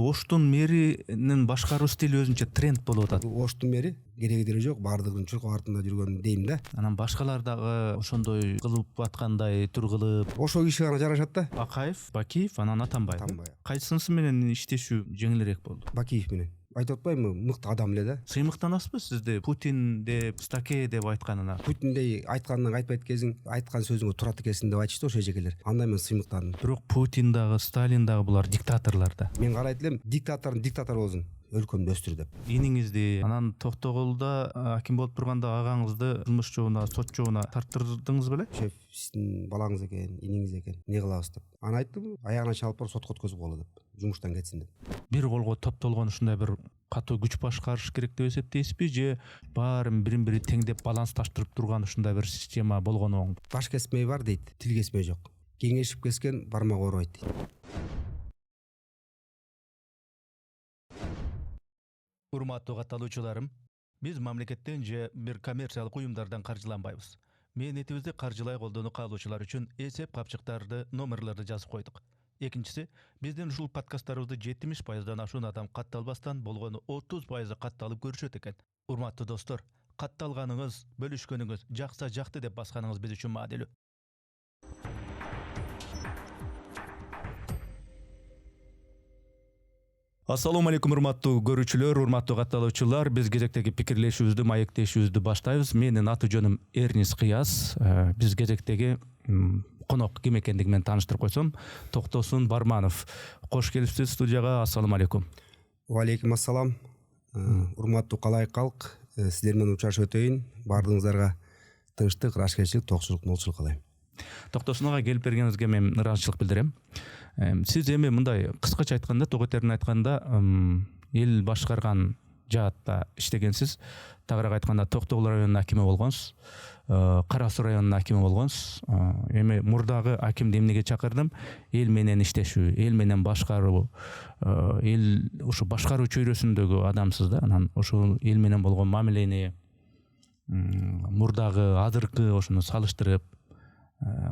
Оштун мэринин башкаруу стили өзүнчө тренд болуп атат. Оштун мэри кереги деле жок, баардыгынын чуркак артында жүргөн дейм да. Анан башкалар дагы ошондой кылып аткандай тур кылып. Ошол киши гана жарашат да. Акаев, Бакиев, анан Атамбаев. Атамбаев. Кайсынысы менен иштешүү жеңилирээк болду? Бакиев менен. Айтып атпаймынбы, мыкты адам эле да. Сыймыктанасызбы сизди Путин деп, Стаке деп айтканына? Путиндей айтканынан кайтпайт экенсиң, айткан сөзүңө турат экенсиң деп айтышты ошол эжекелер. Андай мен сыймыктандым. Бирок Путин дагы, Сталин дагы булар диктаторлор да. Мен карайт элем, диктатордун диктатор болсун, өлкөмдү өстүр деп. Иниңизди, анан Токтогулда аким болуп турганда агаңызды кылмыш жообуна, сот жообуна тарттырдыңыз беле? Шеф, сиздин балаңыз экен, иниңиз экен, эмне кылабыз деп. Аны айттым, аягына чалып барып сотко өткөзүп койгула деп. Жумуштан кетсин деп. Бир колго топтолгон ушундай бир катуу күч башкарыш керек деп эсептейсизби, же баарын бирин бири теңдеп балансташтырып турган ушундай бир система болгону оң? Баш кесмей бар дейт, тил кесмей жок. Кеңешип кескен бармак оорубайт дейт. Урматтуу катталуучуларым, биз мамлекеттен же бир коммерциялык уюмдардан каржыланбайбыз. Мээнетибизди каржылай колдонуп калуучулар үчүн эсеп капчыктарды, номерлерди жазып койдук. Экинчиси, биздин ушул подкасттарыбызды 70%дан ашуун адам катталбастан болгону 30% катталып көрүшөт экен. Урматтуу достор, катталганыңыз, бөлүшкөнүңүз, жакса жакты деп басканыңыз биз үчүн маанилүү. Ассалому алейкум, урматтуу көрүүчүлөр, урматтуу катталуучулар. Биз кезектеги пикирлешүүбүздү, маектешүүбүздү баштайбыз. Менин аты жөнүм Эрнис Кыяз. Биз кезектеги конок ким экендиги менен тааныштырып койсом, Токтосун Барманов. Кош келипсиз студияга. Ассалому алейкум. Алейкум ассалам. Урматтуу калайык калк, сиздер менен учурашып өтөйүн. Баардыгыңыздарга тынчтык, ырашкерчилик, токчулук, молчулук каалайм. Токтосун ага келип бергениңизге мен ыраазычылык билдирем. Сиз эми мындай кыскача айтканда, төгөтерин айтканда, эл башкарган жаатта иштегенсиз. Тагыраак айтканда, Токтогул районунун акими болгонсуз, Кара Суу районунун акими болгонсуз. Эми мурдагы акимди эмнеге чакырдым? Эл менен иштешүү, эл менен башкаруу, эл ушу башкаруу чөйрөсүндөгү адамсыз да. Анан ошол эл менен болгон мамилени мурдагы, азыркы ошону салыштырып,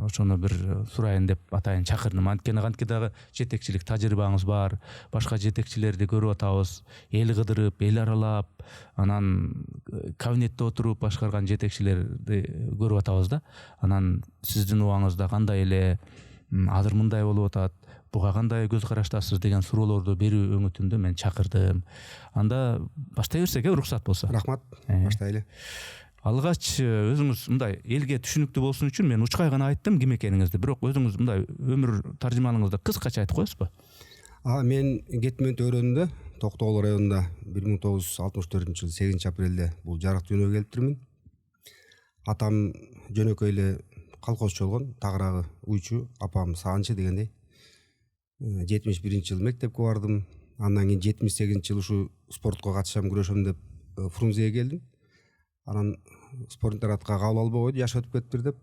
ошону бир сурайын деп атайын чакырдым. Анткени кантке дагы жетекчилик тажрыйбаңыз бар, башка жетекчилерди көрүп атабыз, эл кыдырып, эл аралап, анан кабинетте отуруп башкарган жетекчилерди көрүп атабыз да. Анан сиздин убаңызда кандай эле, азыр мындай болуп атат, буга кандай көз караштасыз деген суроолорду берүү өңүтүндө мен чакырдым. Анда баштай берсек, уруксат болсо. Рахмат, баштайлы. Алгач өзүңүз мындай элге түшүнүктүү болсун үчүн мен учкай гана айттым ким экениңизди, бирок өзүңүз мындай өмүр таржыманыңызды кыскача айтып коесузбу? Мен кетмөөнтү өрөөнүндө Токтогул районунда 1964-жылы 8 апрелде бул жарык дүйнөгө келиптирмин. Атам жөнөкөй эле колхозчу болгон, тагыраагы уйчу, апам саанчы дегендей. 71-жылы мектепке бардым. Андан кийин 78-жылы ушу спортко катышам, күрөшөм деп Фрунзеге келдим. Анан спорт интернатка кабыл албай койду, жаш өтүп кетиптир деп.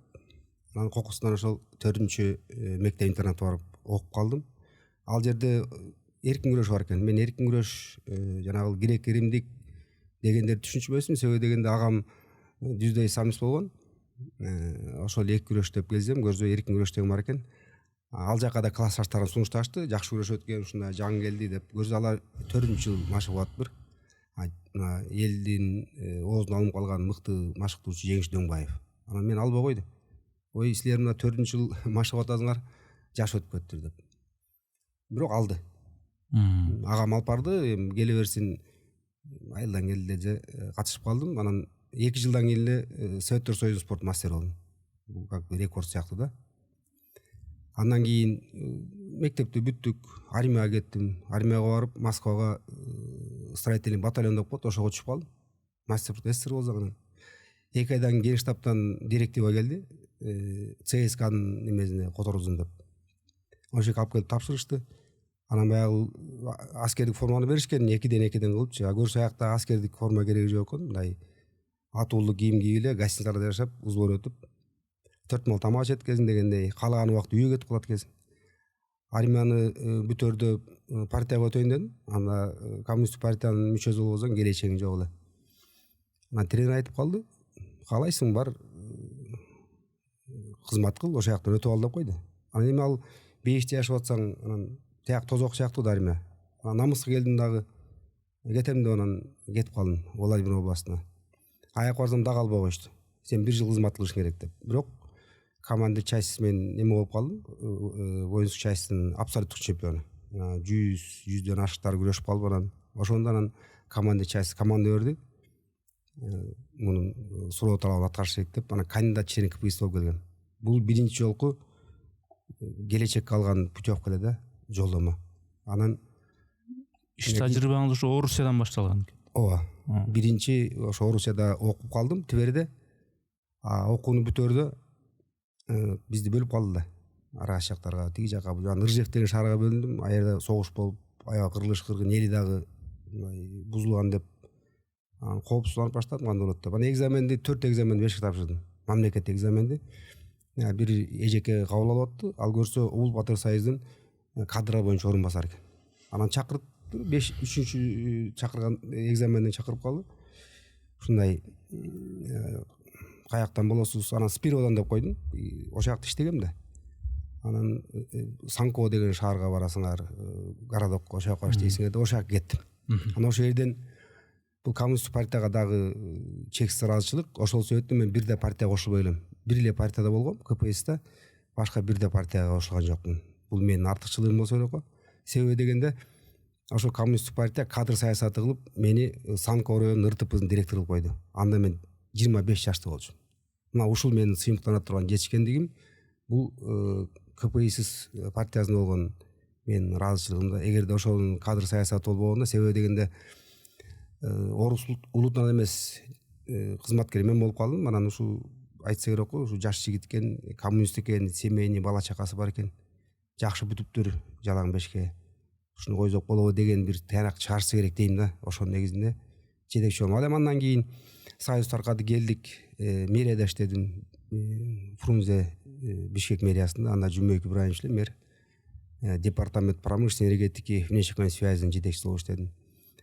Анан кокусунан ошол 4-мектеп интернатка барып окуп калдым. Ал жерде эркин күрөш бар экен. Мен эркин күрөш, жанагы грек римдик дегендерди түшүнчүмөсүм. Себеби дегенде агам жүздөй самист болгон. Ошол эки күрөш деп келсем, көрсө эркин күрөш деген бар экен. Ал жака да классташтарым сунушташты, жакшы күрөшөт экен, ушундай жаңы келди деп. Көрсө алар 4-жыл машыгып атыптыр. Элдин оозуна алынып калган мыкты машыктоочу Жеңиш Дөңбаев. Анан мен албай койду. Ой, силер мына 4-жыл машыгып атасыңар, жаш өтүп кетиптир деп. Бирок алды. Агам алып барды, келе берсин, айылдан келди де катышып калдым. Анан 2 жылдан кийин эле Советтер Союзунун спорт мастери болдум. Бул как рекорд сыяктуу да. Андан кийин мектепти бүттүк, армияга кеттим. Армияга барып, Москвага строительный батальон деп коет, ошого түшүп калдым. Мастер СССР болсоң анан 2 айдан кийин штабтан директива келди. ЦСКнын немесине которгузун деп. Ошо алып келип тапшырышты. Анан баягы аскердик форманы беришкен, 2ден кылыпчы. Көрсө аякта аскердик форма кереги жок экен. Мындай атуулуу кийим кийип эле гостиницада жашап, узбор өтүп, 4 мал тамак ичет кезин дегендей, каалаган убакта үйгө кетип калат кезин. Армияны бүтөрдө партияга өтөйүн дедим. Анда коммунисттик партиянын мүчөсү болсоң келечегиң жок эле. Анан тренер айтып калды. Каалайсың, бар кызмат кыл, ошол жактан өтүп ал деп койду. Анан эми ал бейиште жашап атсаң, анан тияк тозок сыяктуу да армия. намыска келдим дагы, кетем деп анан кетип калдым Владимир областына. Аяк барсам дагы албай коюшту. Сен 1 жыл кызмат кылышың керек деп. Бирок командир часть мен неме болуп калдым. Воинский частьтын абсолюттук чемпиону. 100-100дөн ашыктар күрөшүп калып анан ошондо анан командир часть команда берди. Мунун суроо талабын аткарыш керек деп анан кандидат член КПСС болуп келгем. Бул биринчи жолку келечекке алган путевка эле да, жолдомо. Анан иш тажрыйбаңыз ошо Орусиядан башталган экен. Ооба. Биринчи ошо Орусияда окуп калдым, Тверде. Окууну бүтөрдө бизди бөлүп калды да. Араш жактарга, тиги жакка, Ыржев деген шаарга бөлүндүм. Аерде согуш болуп, аябай кырылыш кыргын, эли дагы бузулган деп коопсузданып баштадым кандай болот деп. Анан экзаменди 4 экзаменди бешке тапшырдым. Мамлекеттик экзаменди. Бир эжеке кабыл алып атты. Ал көрсө Улуу Батыр Союздун кадры боюнча орун басар экен. Анан чакырып 3-чү чакырган экзаменден чакырып калды. Ушундай каяктан болосуз? Анан Спировдан деп койдум. Ошол жакта иштегем да. Анан Санкова деген шаарга барасыңар, городок ошол жака иштейсиңер деп ошол жака кеттим. Анан ошол жерден бул коммунисттик партияга дагы чексиз ыраазычылык. Ошол себептен мен бирде партияга кошулбой элем. Бир эле партияда болгом, КПССта, башка бирде партияга кошулган жокмун. Бул менин артыкчылыгым болсо керек го. Себеби дегенде ошо коммунисттик партия кадр саясаты кылып мени Санкова районунун РТПнын директору кылып койду. Анда мен 25 жашта болчумун. Мына ушул менин сыймыктана турган жетишкендигим бул КПСС партиясында болгон менин ыраазычылыгымда. Эгерде ошонун кадр саясаты болбогондо, себеби дегенде орус улутунан эмес кызматкер мен болуп калдым. Анан ушул айтса керек го, ушу жаш жигит экен, коммунист экен, семейный, бала чакасы бар экен. Жакшы бүтүптүр, жалаң бешке. Ушуну койсок болобу деген бир таянак чыгарса керек дейм да. Ошонун негизинде жетекчи болдум. Ал эми андан кийин Союз таркады, келдик, мэрияда иштедим. Фрунзе Бишкек мэриясында, анда Жумейк Ибраимович эле мэр. Департамент промышленной энергетики, внешней связинин жетекчиси болуп иштедим.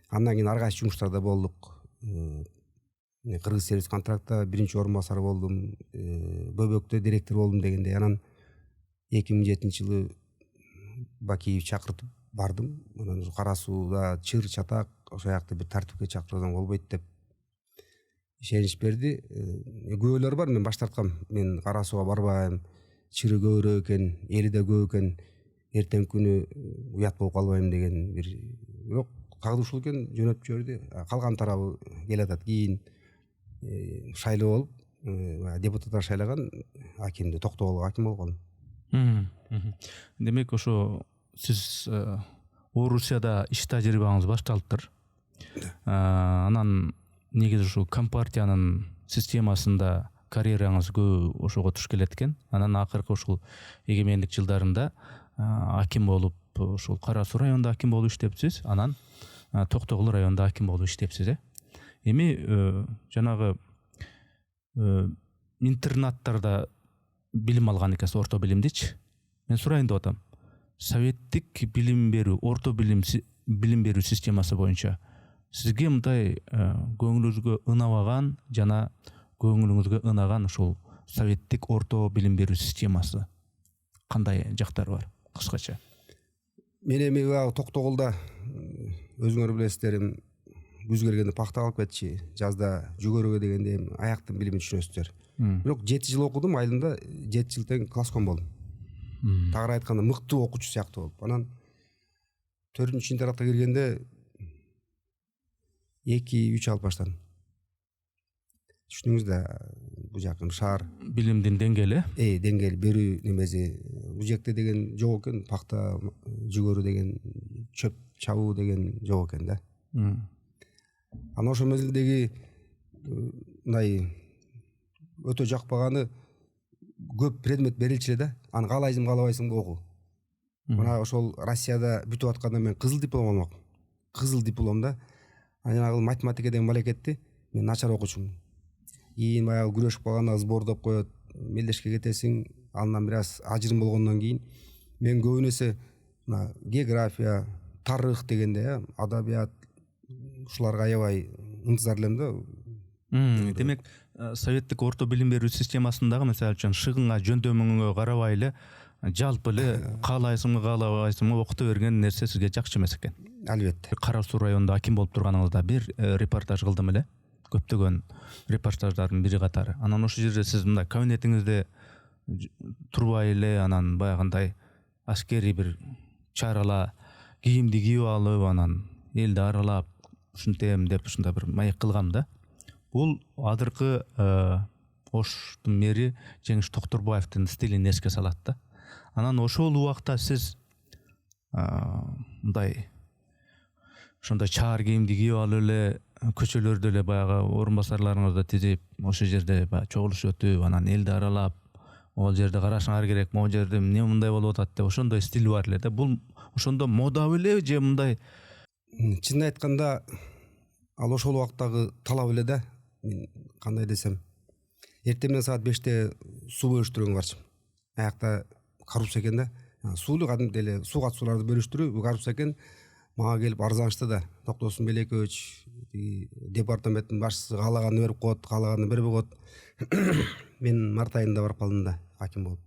Андан кийин ар кайсы жумуштарда болдук. Кыргыз сервис контрактта биринчи орун басары болдум. Бөбөктө директор болдум дегендей. Анан 2007-жылы Бакиев чакыртып бардым. Анан Кара сууда чыр чатак ошол жакта бир тартипке чакырсаң болбойт деп ишенич берди. Көбөлөр бар, мен баш тарткам. Мен Кара сууга барбайм. Чыры көбүрөөк экен, эли да көп экен. Эртең күнү уят болуп калбайм деген бир. Бирок кагды ушул экен, жөнөтүп жиберди. Калган тарабы келатат. Кийин шайлоо болуп, депутаттар шайлаган, акимди Токтогулга аким болгон. Демек ошо сиз Орусияда иш тажрыйбаңыз башталыптыр. Анан негизи ушу компартиянын системасында карьераңыз көп ошого туш келет экен. Анан акыркы ушул эгемендик жылдарында аким болуп, ушул Кара суу районунда аким болуп иштепсиз. Анан Токтогул районунда аким болуп иштепсиз, Эми жанагы интернаттарда билим алган экенсиз, орто билимдичи. Мен сурайын деп атам. Советтик билим берүү, орто билим берүү системасы боюнча сизге мындай көңүлүңүзгө ынабаган жана көңүлүңүзгө ынаган ушул советтик орто билим берүү системасы кандай жактары бар, кыскача? Мен эми Токтогулда өзүңөр билесиздер, күз келгенде пахта алып кетчи, жазда жүгөрүгө дегенде аяктын билимин түшүнөсүздөр. Бирок 7 жыл окудум, айылында 7 жыл тең класском болдум. Тагыраак айтканда мыкты окуучу сыяктуу болуп. Анан 4-чү интернатка киргенде 2-3 алып баштадым. Түшүнүңүз да, бул жакын шаар билимдин деңгээли, деңгээл берүү немеси бул жакта деген жок экен, пахта, жүгөрү деген, чөп чабуу деген жок экен да. Анан ошол мезгилдеги мындай өтө жакпаганы көп предмет берилчү эле да. Аны каалайсың, каалабайсың окуу. Мына ошол Россияда бүтүп атканда мен кызыл диплом алмакмын. Кызыл дипломда анагы математика деген малекетти мен начар окуучумун. Кийин баягы күрөшүп калганда сбор деп коет, мелдешке кетесиң, андан бир аз ажырым болгондон кийин мен көбүн эсе география, тарых дегенде, адабият ушуларга аябай ынтызар элем да. Демек, советтик орто билим берүү системасындагы мисалы үчүн шыгынга, жөндөмүңгө карабай эле жалпы эле каалайсыңбы, каалабайсыңбы окута берген нерсе сизге жакчу эмес экен. Албетте. Кара Суу районунда аким болуп турганыңызда бир репортаж кылдым эле. Көптөгөн репортаждардын бири катары. Анан ошол жерде сиз мындай кабинетиңизде турбай эле анан баягындай аскери бир чарала кийимди кийип алып анан элди аралап ушинтем деп ушундай бир маек кылгам да. Бул азыркы Оштун мэри Жеңиш Токторбаевдин стилин эске салат да. Анан ошол убакта сиз мындай ошондой чаар кийимди кийип алып эле көчөлөрдө эле баягы орун басарларыңызды тизип ошол жерде баягы чогулуш өтүп анан элди аралап могул жерде карашыңар керек, могул жерде эмне мындай болуп атат деп ошондой стиль бар эле да. Бул ошондо мода беле же мындай? Чынын айтканда ал ошол убактагы талап эле да. Мен кандай десем, эртең менен саат 5-те суу бөлүштүргөнгө барчым. Аякта коррупция экен да. Сууну кадимки эле суу катышууларды бөлүштүрүү коррупция экен. Мага келип арызданышты да. Токтосун Белекович департаменттин башчысы каалаганды берип коет, каалаганды бербей коет. Мен март айында барып калдым да аким болуп.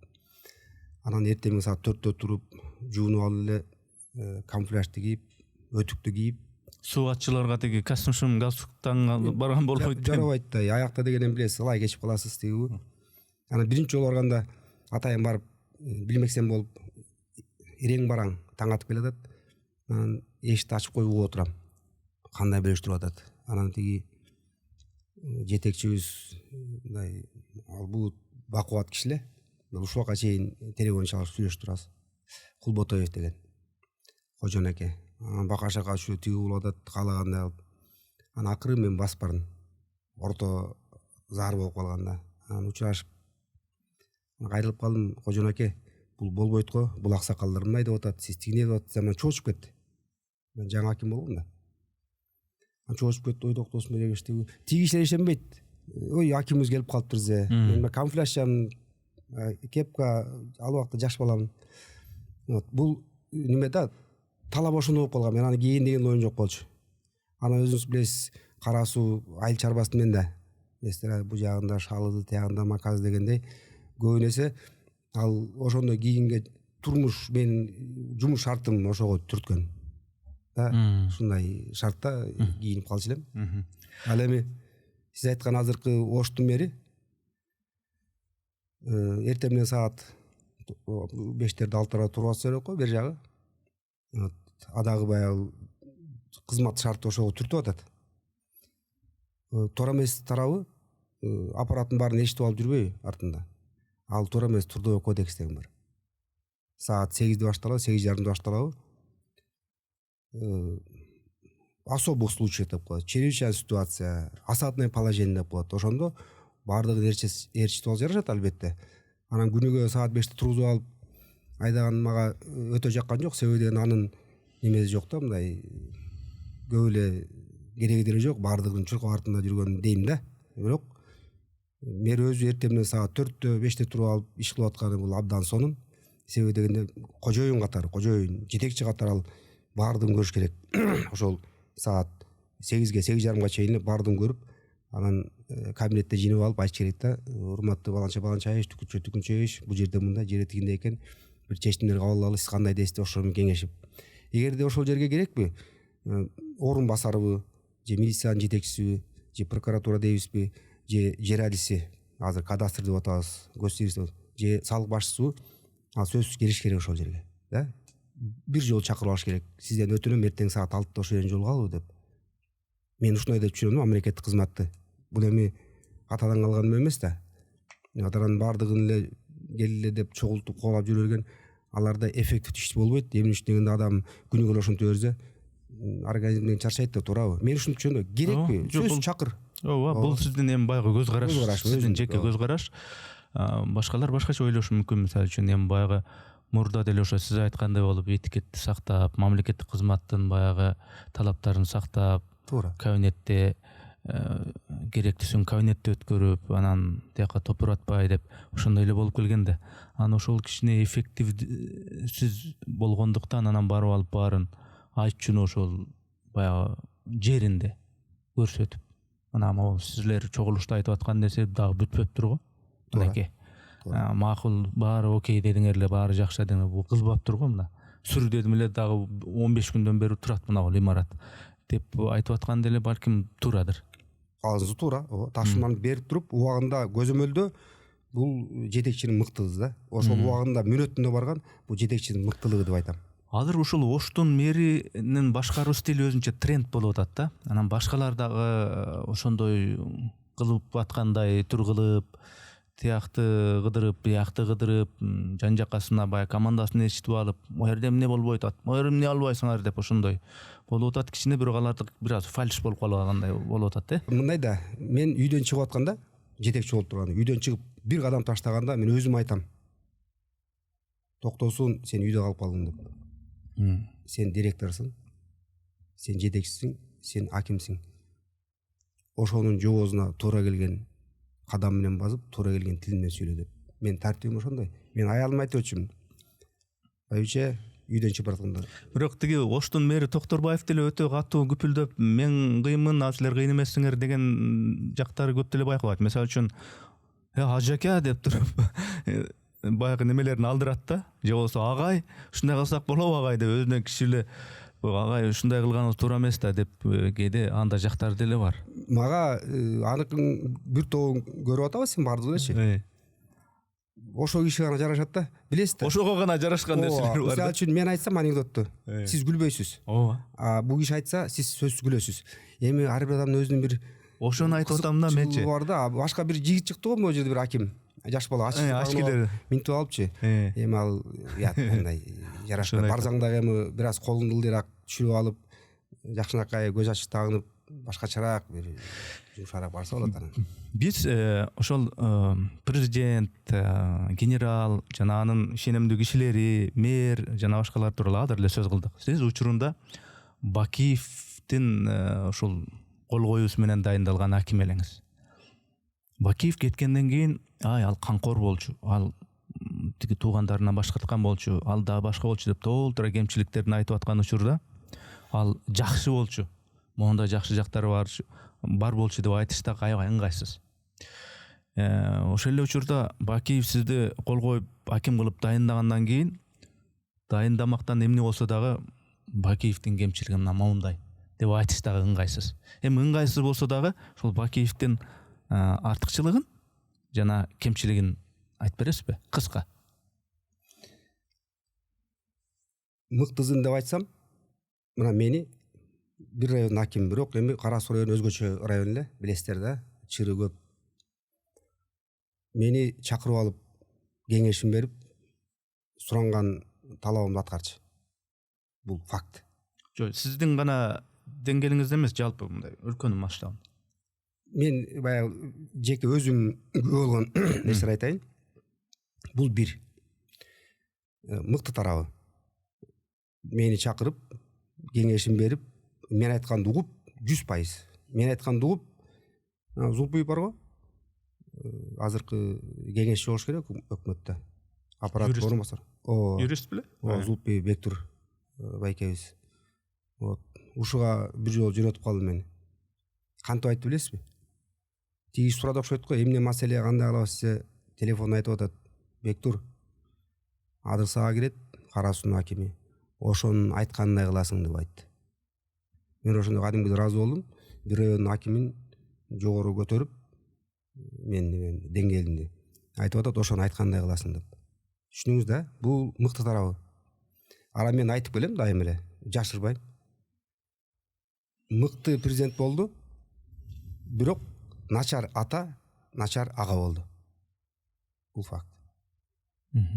Анан эртең саат 4-тө туруп, жуунуп алып эле камуфляжды кийип, өтүктү кийип, Суу катчыларга тиги костюм галстуктан барган болбойт. Жарабайт да. Аякта дегенен билесиз, ылай кечип каласыз тиги. Анан биринчи жолу барганда атайын барып билмексем болуп ирең бараң таң атып келатат. Анан эшикти ачып коюп угуп отурам. Кандай бөлүштүрүп атат. Анан тиги жетекчибиз мындай бул бакубат киши эле. Ушул убакка чейин телефон чалып сүйлөшүп турабыз. Кулботоев деген Кожон эке. Бака шака ушу тиги болуп атат, каалагандай кылып. Анан акыры мен басып бардым. Орто заар болуп калганда. Анан учурашып кайрылып калдым. Кожон эке, бул болбойт го. Бул аксакалдар мындай деп атат, сиз тиги деп атасыз. Анан чоочуп кетти. Мен жаңы аким болгом да. Анан чоочуп кетти, ой токтосун Белекович тиги. Тиги кишилер ишенбейт. Ой, акимибиз келип калыптыр. Мен камуфляжчамын, кепка, ал убакта жаш баламын. Бул неме да, талап ошондой болуп калган. Мен аны кийин деген оюм жок болчу. Анан өзүңүз билесиз, Кара Суу айыл чарбасында мен да эстер бу жагында шалыды, тягында маказ дегендей көбүн эсе ал ошондой кийимге турмуш менин жумуш шартым ошого түрткөн. Да, ушундай шартта кийинип калчу элем. Ал эми сиз айткан азыркы Оштун мэри эртең менен саат 5-терде 6-тарда туруп атса керек го бер жагы. Адагы баягы кызмат шарты ошого түртүп атат. Туура эмес тарабы аппараттын баарын эчитип алып жүрбөйбү артында. Ал туура эмес трудовой кодекс деген бар. Саат 8-де башталат, 8:30-да башталабы. Особых случаев деп коет. Чрезвычайная ситуация, осадное положение деп коет. Ошондо баардыгын ээрчитип алып жарашат албетте. Анан күнүгө саат 5-те тургузуп алып айдаган мага өтө жаккан жок. Себеби деген анын немеси жок да, мындай көп эле кереги деле жок. Баардыгын чуркап артында жүргөн дейм да. Бирок мэр өзү эртең менен саат 4-тө 5-те туруп алып иш кылып атканы бул абдан сонун. Себеби дегенде кожоюн катары, кожоюн жетекчи катары ал баардыгын көрүш керек. Ошол саат 8-ге 8:30-га чейин баардыгын көрүп, анан кабинетте жыйнап алып айтыш керек да, урматтуу баланча-баланчаевич, түкүнчөевич, бул жерде мындай, жери тигиндей экен, бир чечимдер кабыл алалы, сиз кандай дейсиз деп ошол менен кеңешип. Эгерде ошол жерге керекпи, орун басарбы, же милициянын жетекчисиби, же прокуратура дейбизби, же жер адиси, азыр кадастр деп атабыз, госстирство, же салык башчысыбы, ал сөзсүз келиш керек ошол жерге, да? Бир жолу чакырып алыш керек. Сизден өтүнөм, эртең саат 6-да ошол жерден жолугалыбы деп. Мен ушундай деп түшүнөм мамлекеттик кызматты. Бул эми атадан калган эмес да. Атадан баардыгын эле келиле деп чогултуп коолап жүрө берген, аларда эффективдүү иш болбойт. Эмне үчүн дегенде адам күнүгө эле ошентип берсе, организмден чарчайт да, туурабы? Мен ушинтип түшүндүм. Керекпи? Сөз чакыр. Ооба, бул сиздин эми байгы көз караш, сиздин жеке көз караш. Башкалар башкача ойлошу мүмкүн. Мисалы үчүн эми байгы мурда деле ошо сиз айткандай болуп этикетти сактап, мамлекеттик кызматтын баягы талаптарын сактап, туура кабинетте керектүүсүн кабинетте өткөрүп, анан тияка топуратпай деп ошондой эле болуп келген да. Анан ошол кишине эффективсиз болгондуктан анан барып алып баарын айтчуну ошол баягы жеринде көрсөтүп, анан могул силер чогулушта айтып аткан нерсе дагы бүтпөптүр го. Мынакей макул, баары окей дедиңер эле, баары жакшы дедиңер, бул кызбаптыр го мына. сүр дедим эле дагы 15 күндөн бери турат мына бул имарат деп айтып аткан деле балким туурадыр. Азы туура. Тапшырманы берип туруп убагында көзөмөлдөө бул жетекчинин мыктылыгы да. Ошол убагында мүнөтүндө барган бул жетекчинин мыктылыгы деп айтам. Азыр ушул Оштун мэринин башкаруу стили өзүнчө тренд болуп атат да. Анан башкалар дагы ошондой кылып аткандай тур кылып, тиякты кыдырып, биякты кыдырып, жан жакка сынабай командасын ээрчитип алып, могу жерде эмне болбой атат, могу жерде эмне албайсыңар деп ошондой болуп атат. Кичине бирок алардык бир аз фальш болуп калгандай болуп атат Мындай да, мен үйдөн чыгып атканда, жетекчи болуп турганда, үйдөн чыгып бир кадам таштаганда мен өзүм айтам. Токтосун, сен үйдө калып калдың деп. Сен директорсуң, сен жетекчисиң, сен акимсиң. Ошонун жоозуна туура келген кадам менен басып, туура келген тил менен сүйлө деп. Мен тартибим ошондой. Мен аялыма айтып өтчүмүн. Байбиче, үйдөн чыгып баратканда. Бирок тиги Оштун мэри Токторбаев деле өтө катуу күпүлдөп, мен кыйынмын, а силер кыйын эмессиңер деген жактары көп деле байкалат. Мисалы үчүн, ажака деп туруп баягы немелерин алдырат да, же болбосо агай, ушундай кылсак болобу агай деп өзүнө кичиле агай ушундай кылганыңыз туура эмес да деп кээде андай жактары деле бар. Мага аныкын бир тобун көрүп атабыз, сен бардыгы элечи. Ошол киши гана жарашат да, билесиз да. Ошого гана жарашкан нерселер бар. Мисалы үчүн мен айтсам анекдотту, сиз күлбөйсүз. Ооба. Бул киши айтса, сиз сөзсүз күлөсүз. Эми ар бир адамдын өзүнүн бир ошону айтып атам да менчи. Бар да, башка бир жигит чыкты го могу жерде бир аким. Жаш бала ачкелер минтип алыпчы. Эми ал андай жарашпайт. Барсаң дагы эми бир аз колуңду ылдыйраак түшүрүп алып, жакшынакай көз ачык тагынып, башкачараак бир жумшараак барса болот анан. Биз ошол президент, генерал жана анын ишенимдүү кишилери, мэр жана башкалар тууралуу азыр эле сөз кылдык. Сиз учурунда Бакиевдин ошол кол коюусу менен дайындалган аким элеңиз. Бакиев кеткенден кийин ал камкор болчу, ал тиги туугандарына башкарткан болчу, ал да башка болчу деп толтура кемчиликтерин айтып аткан учурда ал жакшы болчу, мондай жакшы жактары бар болчу деп айтыш да аябай ыңгайсыз. Ошол эле учурда Бакиев сизди кол коюп аким кылып дайындагандан кийин дайындамактан эмне болсо дагы Бакиевдин кемчилиги мына моундай деп айтыш дагы ыңгайсыз. Эми ыңгайсыз болсо дагы ошол Бакиевдин артыкчылыгын жана кемчилигин айтып бересизби? Кыска. Мыктысын деп айтсам, мына мени бир райондун акими, бирок эми Кара Суу району өзгөчө район эле, билесиздер да, чыры көп. Мени чакырып алып, кеңешин берип, суранган талабымды аткарчы. Бул факт. Жок, сиздин гана деңгээлиңизде эмес, жалпы мындай өлкөнүн масштабында. Мен баягы жеке өзүм күбө болгон нерсе айтайын. Бул бир мыкты тарабы. Мени чакырып, кеңешин берип, мен айтканды угуп, 100%. Мен айтканды угуп, Зулпуев бар го? Азыркы кеңешчи болуш керек өкмөттө. Аппарат орунбасар. Юрист беле? Зулпуев Бектур байкебиз. Вот. Ушуга бир жолу жөнөтүп калды мени. Кантип айтты билесизби? Тиги сурады окшойт го, эмне маселе, кандай кылабыз десе, телефон айтып атат. Бектур, адресага кирет, Кара Суунун акими. Ошонун айтканындай кыласың деп айтты. Мен ошондо кадимгидей ыраазы болдум. Бир райондун акимин жогору көтөрүп, мен деңгээлимди айтып атат, ошону айткандай кыласың деп. Түшүнүңүз да, бул мыкты тарабы. Ара мен айтып келем дайым эле, жашырбайм. Мыкты президент болду, бирок начар ата, начар ага болду. Бул факт.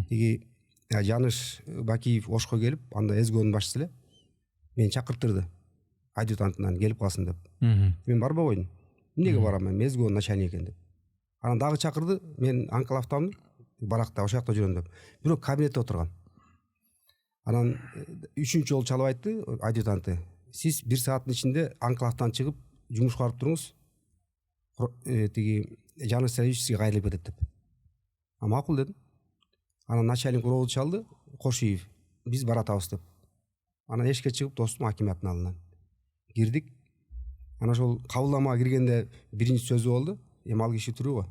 Тиги Жаныш Бакиев Ошко келип, анда СГОнун башчысы эле, мени чакыртырды. Адъютантынан келип калсын деп. Мен барбай койдум. Эмнеге барам, мен СГОнун начальниги экен деп. Анан дагы чакырды, мен анклавтамын, баракта ошол жакта жүрөм деп. Бирок кабинетте отурган. Анан 3-чү жолу чалып айтты адъютанты. Сиз 1 сааттын ичинде анклавтан чыгып, жумушка барып туруңуз. Тиги Жаныш Саевич сизге кайрылып кетет деп. Макул дедим. Анан начальник уровду чалды, Кошиев. Биз баратабыз деп. Анан эшикке чыгып достум акиматтын алдынан кирдик. Анан ошол кабылдамага киргенде биринчи сөзү болду. Эми ал киши түрүү го.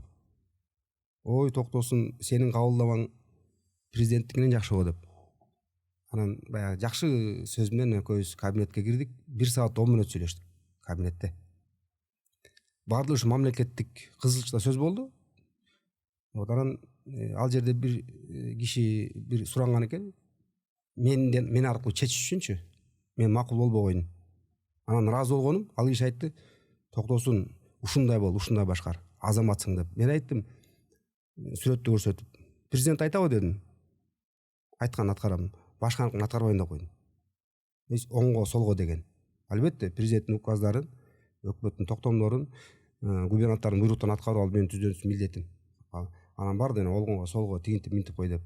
Ой, токтосун, сенин кабылдамаң президенттикинен жакшы го деп. Анан баягы жакшы сөз менен экөөбүз кабинетке кирдик. 1 саат 10 мүнөт сүйлөштүк кабинетте. Баардыгы ушу мамлекеттик кызылчта сөз болду. Анан ал жерде бир киши бир суранган экен. Мен аркылуу чечиш үчүнчү. Мен макул болбогоюн. Анан ыраазы болгонум. Ал киши айтты: "Токтосун, ушундай бол, ушундай башкар. Азаматсың" деп. Мен айттым, сүрөттү көрсөтүп, "Президент айтабы" дедим. Айтканын аткарам. Башканыкын аткарбайм деп койдум. Оңго, солго деген. Албетте, президенттин указдарын, өкмөттүн токтомдорун, губернатордун буйруктарын аткарып алып менин түздөн милдетим. Анан бар дене олгонго, солго, тигинтип, минтип кой деп.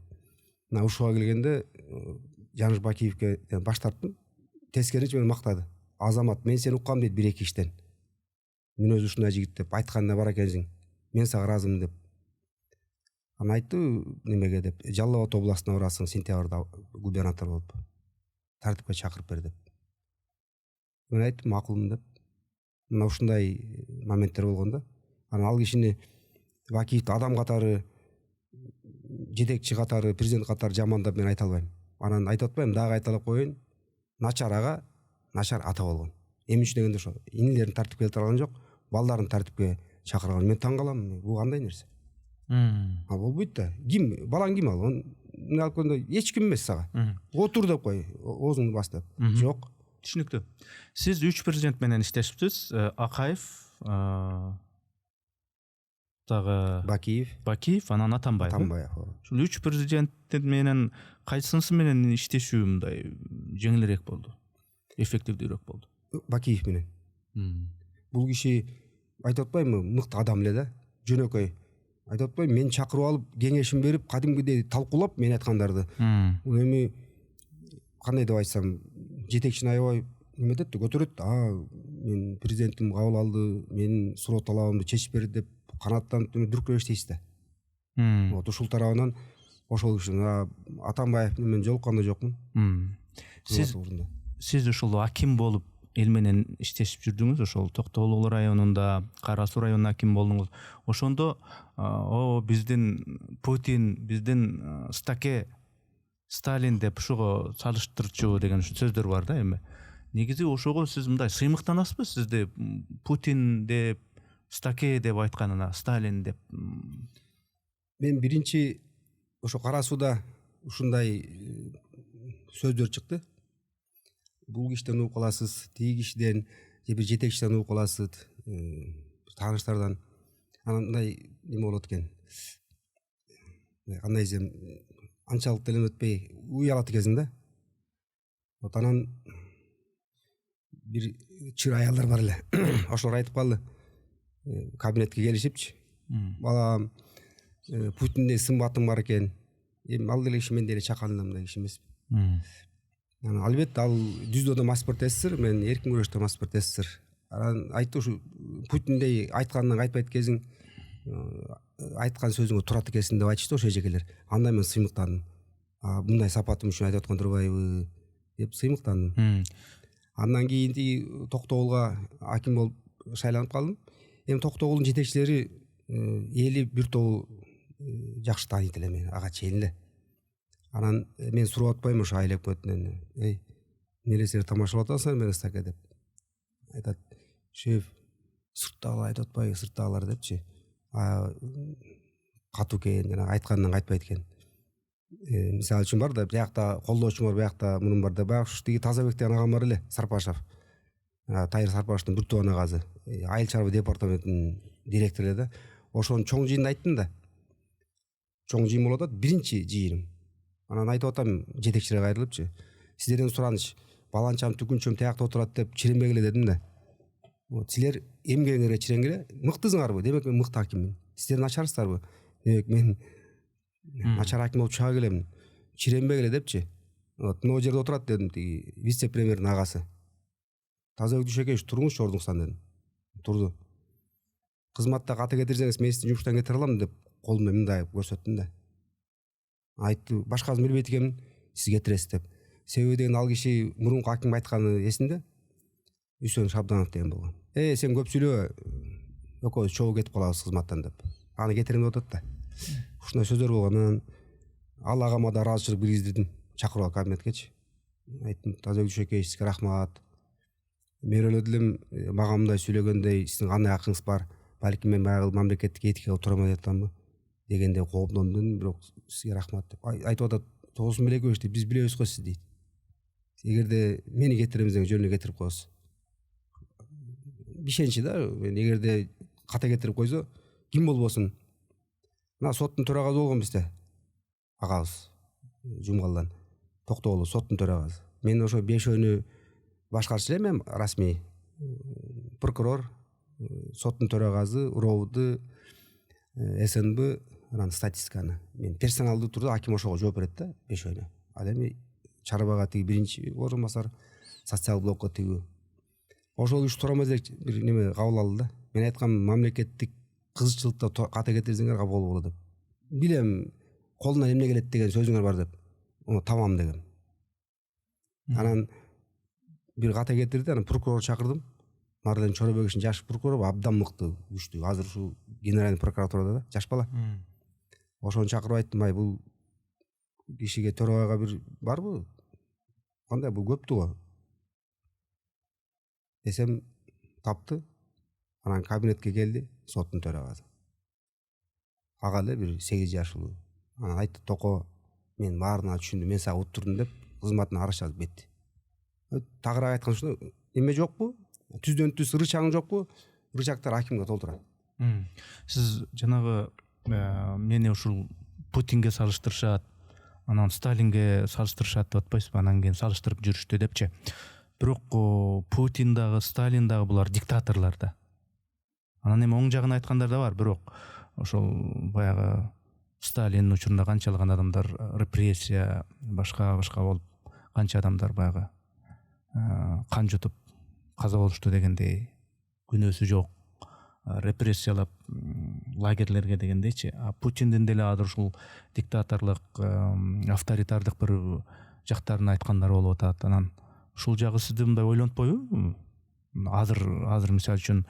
Мына ушуга келгенде Жаныш Бакиевке баш тарттым. Тескеринчи мени мактады. "Азамат, мен сени уккам" дейт, 1-2 иштен. "Мен өзү ушундай жигит" деп, айтканда бар экенсиң. "Мен сага ыраазымын" деп. Анан айтты немеге деп, Жалал Абад областына барасың сентябрда губернатор болуп. Тартипке чакырып бер деп. Мен айттым, макулмун деп. Мына ушундай моменттер болгондо, анан ал кишини Бакиевди адам катары, жетекчи катары, президент катары жамандап мен айта албайм. Анан айтып атпайм, дагы айталап коеюн. Начар ага, начар ата болгон. Эмне үчүн дегенде ошо инилерин тартипке келтире алган жок, балдарын тартипке чакырган. Мен таң калам, бул кандай нерсе? Ал болбойт да. Ким? Балаң ким ал? Мына алкондо эч ким эмес сага. Отур деп кой, оозуңду бас деп. Жок. Түшүнүктүү. Сиз 3 президент менен иштешипсиз. Акаев, дагы Бакиев, анан Атамбаев. Ушул 3 президент менен кайсынысы менен иштешүү мындай жеңилирээк болду? Эффективдүүрөөк болду? Бакиев менен. Бул киши айтып атпаймынбы, мыкты адам эле да. Жөнөкөй. Айтып атпаймынбы, мен чакырып алып, кеңешин берип, кадимгидей талкуулап мен айткандарды. Бул эми кандай деп айтсам, жетекчини аябай неметет, көтөрөт. Мен президентим кабыл алды, менин суроо талабымды чечип берди деп канаттанып дүркүрөп иштейсиз да. Вот ушул тарабынан ошол киши Атамбаев менен жолуккан да жокмун. Сиз ушул аким болуп эл менен иштешип жүрдүңүз, ошол Токтогул районунда, Кара Суу районунда аким болдуңуз. Ошондо биздин Путин, биздин Стаке, Сталин деп ушуга салыштырчу деген сөздөр бар да эми. Негизи ошого сиз мындай сыймыктанасызбы? Сизди Путин деп, Стаке деп айтканына, Сталин деп. Мен биринчи ошо Кара Сууда ушундай сөздөр чыкты. Бул кишиден угуп каласыз, тиги кишиден, же бир жетекчиден угуп каласыз, тааныштардан. Анан мындай неме болот экен. Кандай десем, анчалык деле өтпөй уялат экенсиң да. Вот анан бир чыр аялдар бар эле. Ошолор айтып калды. Кабинетке келишипчи. Балам, Путиндей сымбатың бар экен. Эми ал деле киши мен деле чакалындай киши эмес. Албетте ал жүздөн мастер тессир, мен эркин күрөштө мастер тессир. Анан айтты ушу Путиндей айтканын айтпайт экенсиң, айткан сөзүңө турат экенсиң деп айтышты ошо эжекелер. Анда мен сыймыктандым. Мындай сапатым үчүн айтып аткан турбайбы деп сыймыктандым. Андан кийин Токтогулга аким болуп шайланып калдым. Эми Токтогулдун жетекчилери эли бир тобу жакшы тааныйт эле мени, ага чейин эле. Анан мен сурап атпайм ошо айыл өкмөтүнөн. Эмне силер тамашалап атасыңар мени Стаке деп. Айтат, шеф, сырттагылар айтып атпайбы, сырттагылар депчи. Катуу экен, жана айтканынан кайтпайт экен. Мисалы үчүн бар да, биякта колдоочум бар, биякта мунун бар да, баягы ушу тиги Тазабек деген агам бар эле, Сарпашев. Тайыр Сарпашевдин бир тууган агасы, айыл чарба департаментинин директору эле да. Ошонун чоң жыйынында айттым да. Чоң жыйын болуп атат, биринчи жыйыным. Анан айтып атам жетекчилерге кайрылыпчы. Сиздерден сураныч, баланчам түкүнчөм таякта отурат деп чиренбегиле дедим да. Вот силер эмгегиңерге чиренгиле, мыктысыңарбы? Демек мен мыкты акиммин. Сиздер начарсыздарбы? Демек мен начар аким болуп чыга келемин. Чиренбегиле депчи. Вот могу жерде отурат дедим, тиги вице-премьердин агасы. Тазабек Дүйшөкеевич, туруңузчу ордуңуздан дедим. Турду. Кызматта каты кетирсеңиз мен сизди жумуштан кетире алам деп колумда мындай көрсөттүм да. Айтты, башкасын билбейт экенмин, сиз кетиресиз деп. Себеби деген ал киши мурунку аким айтканы эсинде. Үсөн Шабданов деген болгон. Сен көп сүйлөбө, экөөбүз чогуу кетип калабыз кызматтан деп. Аны кетирем деп атат да. Ушундай сөздөр болгон. Ал агама да ыраазычылык билгиздирдим. чакырып алып кабинеткечи. Айттым, Тазабек Жушекеевич, сизге рахмат. Мен ойлодум элем мага мындай сүйлөгөндөй сиздин кандай акыңыз бар, балким мен баягы мамлекеттик этикага туура эмес атамбы дегенде коомдондум, бирок сизге рахмат деп айтып атат. Тоосун Белекевич дейт, биз билебиз го сизди дейт. Эгерде мени кетиремиз деген жөнүнө кетирип коесуз. Бишенчи да, эгерде ката кетирип койсо ким болбосун. Мына соттун төрагасы болгон бизде агабыз Жумгалдан Токтогулов, соттун төрагасы. Мен ошо бешөөнү башкарчу элем, расмий прокурор, соттун төрагасы, УРОВду, СНБ, анан статистиканы. Мен персоналдуу турда аким ошого жооп берет да, бешөөнү. Ал эми Чарбага тиги биринчи орун басар, социал блокко тиги. Ошол үч туура эмес бир неме кабыл алды да. Мен айткам, мамлекеттик кызыкчылыкта ката кетирсеңер кабыл болот деп. Билем, колунан эмне келет деген сөзүңөр бар деп. Ону тамам дегем. Анан бир ката кетирди, анан прокурор чакырдым. Марлен Чоробековичтин жаш прокурору, абдан мыкты, күчтүү. Азыр ушу генеральный прокуратурада да, жаш бала. Ошону чакырып айттым, ай бул кишиге төрагайга бир барбы? Кандай бул көптү го. Десем тапты. Анан кабинетке келди соттун төрагасы. Ага эле бир 8 жаштуу. Анан айтты, Токо, мен баарына түшүндүм, мен сага уттурдум деп кызматына арыз жазып кетти. Тагыраак айткан ушуну эме жокпу? Түздөн түз рычагың жокпу? Рычагдар акимге толтурат. Сиз жанагы мени ушул Путинге салыштырышат, анан Сталинге салыштырышат деп атпайсызбы? Анан кийин салыштырып жүрүштү депчи. Бирок Путин дагы, Сталин дагы булар диктаторлор да. Анан эми оң жагын айткандар да бар, бирок ошол баягы Сталин учурунда канчалаган адамдар репрессия, башка болуп, канча адамдар баягы кан жутуп каза болушту дегендей, күнөөсү жок, репрессиялап лагерлерге дегендейчи. А Путиндин деле азыр ушул диктаторлук, авторитардык бир жактарын айткандары болуп атат. Анан ушул жагы сизди мындай ойлонтпойбу? Азыр мисалы үчүн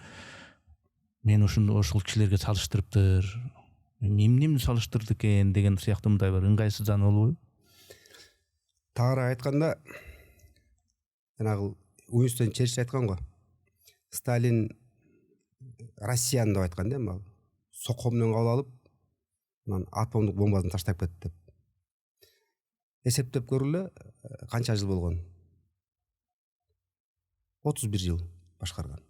мен ушул кишилерге салыштырыптыр, эмне салыштырды экен деген сыяктуу мындай бир ыңгайсыздануу болбойбу? Тагыраак айтканда, жанагы Уинстон Черчилль айткан го. Сталин Россияны деп айткан да, эми сокко менен кабыл алып, анан атомдук бомбасын таштап кетти деп. Эсептеп көрүлө, канча жыл болгон? 31 жыл башкарган.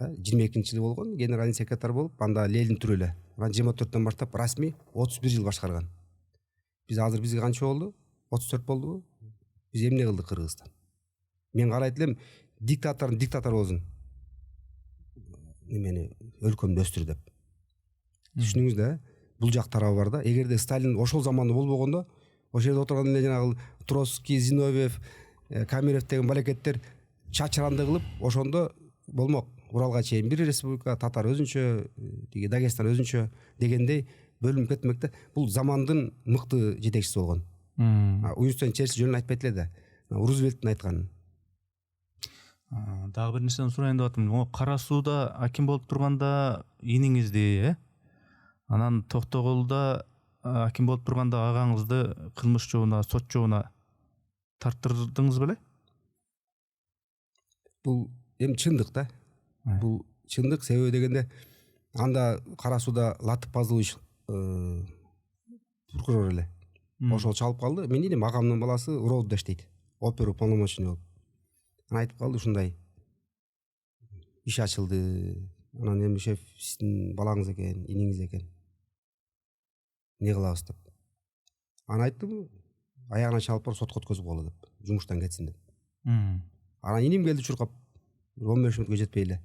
22-жылы болгон, генеральный секретарь болуп, анда Ленин түрө эле. Анан 24-төн баштап расмий 31 жыл башкарган. Биз азыр бизге канча болду? 34 болдубу? Биз эмне кылдык Кыргызстан? Мен карайт элем, диктатор болсун. Немени өлкөмдү өстүр деп. Түшүнүңүз да, бул жак тарабы бар да. Эгерде Сталин ошол заманда болбогондо, ошол жерде отурган эле жанагы Троцкий, Зиновьев, Камеров деген балекеттер чачыранды кылып, ошондо болмок. Уралга чейин бир республика, татар өзүнчө, тиги Дагестан өзүнчө дегендей бөлүнүп кетмек да. Бул замандын мыкты жетекчиси болгон. Уинстон Черчилль жөнүн айтпайт эле да. Рузвельттин айтканын. Дагы бир нерсени сурайын деп атам. Кара Сууда аким болуп турганда иниңизди, анан Токтогулда аким болуп турганда агаңызды кылмыш жообуна, сот жообуна тарттырдыңыз беле? Бул эми чындык да. Бул чындык, себеби дегенде анда Кара Сууда Латып Пазылович прокурор эле. Ошол чалып калды. Мен дейм, агамдын баласы УРОВдо иштейт. Оперуполномоченный болуп. Анан айтып калды ушундай. Иш ачылды. Анан эми шеф сиздин балаңыз экен, иниңиз экен. Не кылабыз деп. Анан айттым, аягына чалып барып сотко өткөзүп койгула деп, жумуштан кетсин деп. Анан иним келди чуркап. 15 мүнөткө жетпей эле.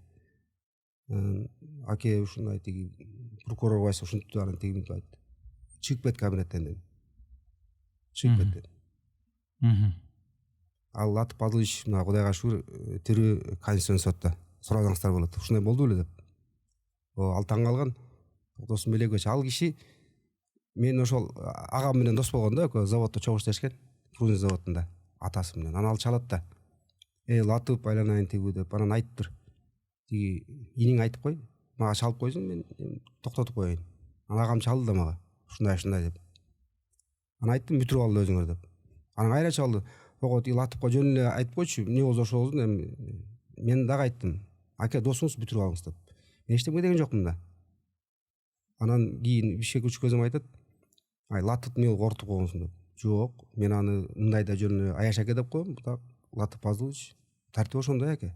Аке ушундай тиги прокурор байсы ушинтип анан тиги айтты. Чыгып кет кабинеттен деп. Чыгып кет деп. Ал Латып Пазылович, мына Кудайга шүгүр, тирүү Конституцион сотто. Сурасаңыздар болот. Ушундай болду беле деп. Ал таң калган. Досун Белекович, ал киши мен ошол агам менен дос болгон да, экөө заводдо чогуу иштешкен, Фрунзе заводунда, атасы менен. Анан ал чалат да. Латып айланайын тигүү деп. Анан айтыптыр. Тиги иниң айтып кой, мага чалып койсун, мен токтотуп коеюн. Анан агам чалды да мага. Ушундай деп. Анан айттым, бүтүрүп ал өзүңөр деп. анан кайра чалды. Ого Латыпка жөн эле айтып койчу, эмне болсо ошо болсун. Эми мен дагы айттым, аке досуңуз бүтүрүп алыңыз деп. Мен эчтеме деген жокмун да. Анан кийин Бишкек учкөзөм айтат, ай Латып эмне болуп ортуп койгонсуң деп. Жок, мен аны мындайда жөн эле Аяш аке деп коем. Так Латып Пазылович тартип ошондой аке.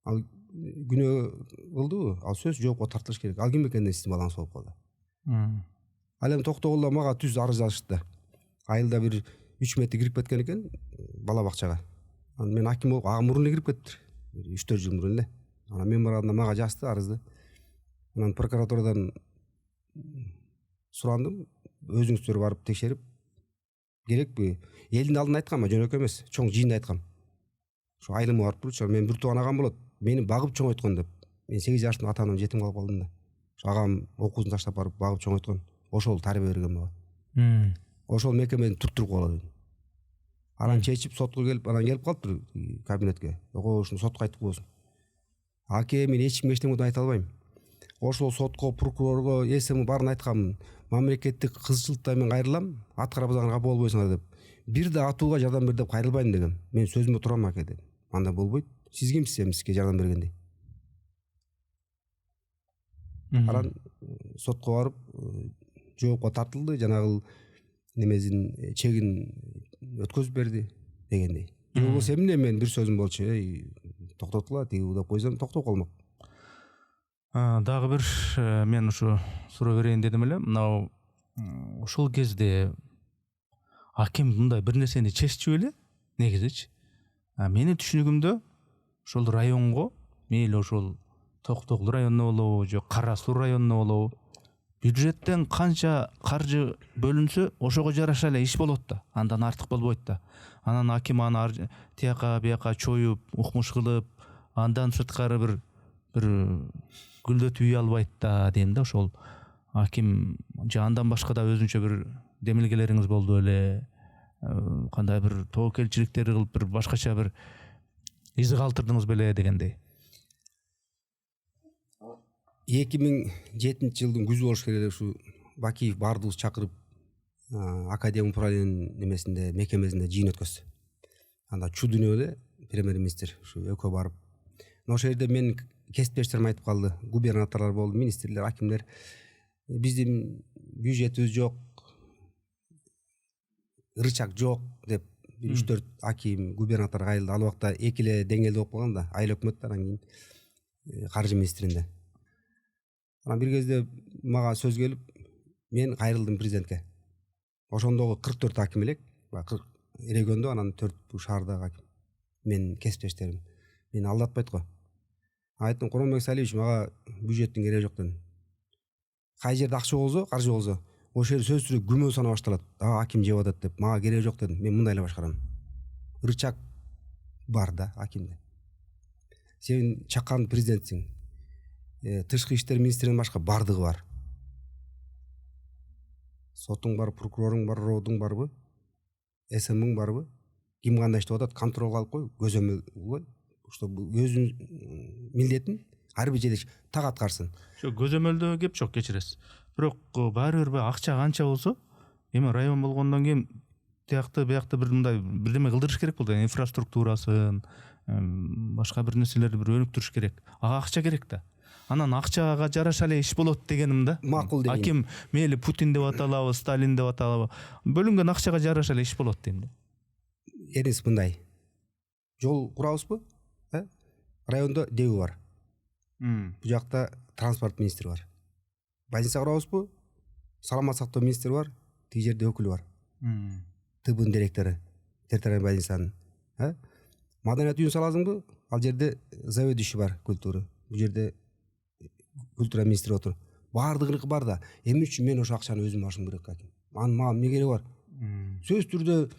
Ал күнөө кылдыбы? Ал сөз жоопко тартылыш керек. Ал ким экенин сиздин балаңыз болуп калды. Ал эми токтогулда мага түз арыз жазышты. Айылда бир 3 метр кирип кеткен экен бала бакчага. Анан мен аким болуп, ага мурун эле кирип кетиптир. 3-4 жыл мурун эле. Анан мен барганда мага жазды арызды. Анан прокуратурадан сурандым, өзүңүздөр барып текшерип керекпи? Элдин алдында айткам, жөнөкөй эмес, чоң жыйында айткам. Ошо айылыма барып турчу, мен бир тууган агам болот. Мени багып чоңойткон деп. Мен 8 жашымда ата анам жетим калып калдым да. Ошо агам окуусун таштап барып багып чоңойткон. Ошол тарбия берген мага. Ошол мекемени түрттүрүп коела дедим. Анан чечип сотко келип, анан келип калыптыр кабинетке. Ого ушуну сотко айтып коесуң. Аке, мен эч кимге эчтеме айта албайм. Ошол сотко, прокурорго, эсими баарын айткам. Мамлекеттик кызчылыктан мен кайрылам, аткара бузганга кабыл болбойсуңар деп. Бир да атууга жардам бер деп кайрылбайм дегем. Мен сөзүмө турам аке дедим. Анда болбойт. Сиз кимсиз эми сизге жардам бергендей? Анан сотко барып жоопко тартылды, жанагы немесин чегин өткөзүп берди дегендей. Же болбосо эмне мен бир сөзүм болчу, токтотула тиги деп койсом токтоп калмак. Дагы бир мен ушу суроо берейин дедим эле. Мынау ошол кезде аким мындай бир нерсени чеччү беле негизичи. Менин түшүнүгүмдө ошол районго, мейли ошол Токтогул районуна болобу, же Кара Суу районуна болобу, бюджеттен канча каржы бөлүнсө ошого жараша эле иш болот да. Андан артык болбойт да. Анан аким аны тияка бияка чоюп, укмуш кылып, андан сырткары бир гүлдөтүп үй албайт да дейм да. Ошол аким же андан башка да өзүнчө бир демилгелериңиз болду беле, кандай бир тобокелчиликтер кылып бир башкача бир из калтырдыңыз беле дегендей. 2007 жылдын күзү болуш керек эле. Ушу Бакиев баардыгыбыз чакырып академия управлениянын немесинде, мекемесинде жыйын өткөздү. Анда Чудунов эле премьер-министр ушу экөө барып. Ошол жерде мен кесиптештерим айтып калды. Губернаторлор болду, министрлер, акимдер. Биздин бюджетибиз жок, рычаг жок деп 3-4 аким, губернатор кайрылды. Ал убакта эки эле деңгээлде болуп калган да, айыл өкмөттө, анан кийин каржы министринде. Анан бир кезде мага сөз келип, мен кайрылдым президентке. Ошондогу 44 аким элек, региондо, анан 4 шаардагы аким. Мен кесиптештерим. Мени алдатпайт го. Айттым, Куронбек Салиевич, мага бюджеттин кереги жок дедим. Кай жерде акча болсо, каржы болсо, ошол жер сөз сүрөп күмөө сана башталат. Аким жеп атат деп, мага кереги жок дедим. Мен мындай эле башкарам. Рычаг бар да акимде. Сен чаккан президентсиң. Тышкы иштер министринин башка бардыгы бар. Сотуң бар, прокуроруң бар, родуң барбы? СМиң барбы? Ким кандай иштеп атат, контролго алып кой, көзөмөл кылбой. Ошто өзүнүн милдетин ар бир жерде так аткарсын. Ошо көзөмөлдө кеп жок, кечиресиз. Бирок баары бир акча канча болсо, эми район болгондон кийин тиякты биякты бир мындай бирдеме кылдырыш керек болду. Инфраструктурасын, башка бир нерселерди бир өнүктүрүш керек. Ага акча керек да. Анан акчага жараша эле иш болот дегеним да. Макул деген. Аким мейли Путин деп аталабы, Сталин деп аталабы, бөлүнгөн акчага жараша эле иш болот дейм да. Эрис мындай. Жол курабызбы? Райондо ДЭУ бар. Бу жакта транспорт министри бар. Больница курабызбы? Саламат сактоо министри бар. Тиги жерде өкүлү бар. ТБНын директору, территориальный больницанын. Маданият үйүн саласыңбы? Ал жерде заведующий бар, культура. Бу жерде культура министри отур. Баардыгыныкы бар да. Эмне үчүн мен ошо акчаны өзүм алышым керек аким? Мага эмне кереги бар? Сөз түрдө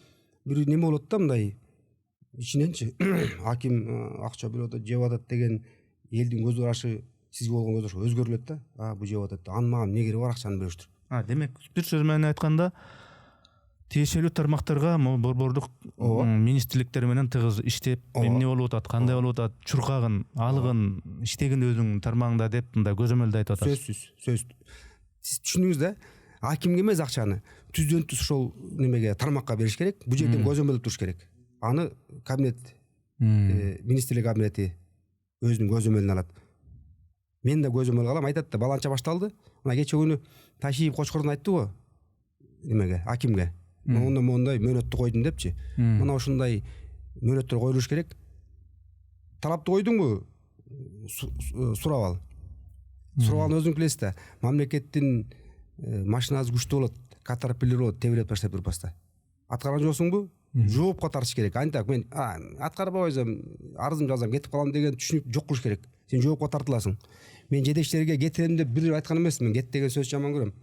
бир неме болот да, мындай ичиненчи аким акча бөлүп атат, жеп атат деген элдин көз карашы, сизге болгон көз карашы өзгөрүлөт да. Бу жеп атат. Анын мага эмне кереги бар акчаны бөлүштүрүп? Демек, бир сөз менен айтканда, тиешелүү тармактарга борбордук министрликтер менен тыгыз иштеп, эмне болуп атат, кандай болуп атат, чуркагын, алыгын, иштегин өзүң тармагыңда деп мындай көзөмөлдө айтып атат. Сөзсүз. Сиз түшүндүңүз да? акимге эмес акчаны түздөн түз ошол немеге тармакка бериш керек. Бул жерден көзөмөлдөп туруш керек. Аны кабинет министрлик кабинети өзүнүн көзөмөлүнө алат. Мен да көзөмөл алам, айтат да баланча башталды. Мына кече күнү Ташиев Кочкордун айтты го немеге акимге. Мондай мөөнөттү койдум депчи. Мына ушундай мөөнөттөр коюлуш керек. Талапты койдуңбу? Сурап ал. Сурап алып өзүң билесиз да, мамлекеттин машинасы күчтүү болот, катарпиллер болот, тебиреп таштап турпаста. Аткарган жоксуңбу? Жоопко тартыш керек. Антак мен аткарбай койсом, арызым жазам, кетип калам деген түшүнүк жок кылыш керек. Сен жоопко тартыласың. Мен жетекчилерге кетирем деп бир айткан эмесмин. Кет деген сөз жаман көрөм.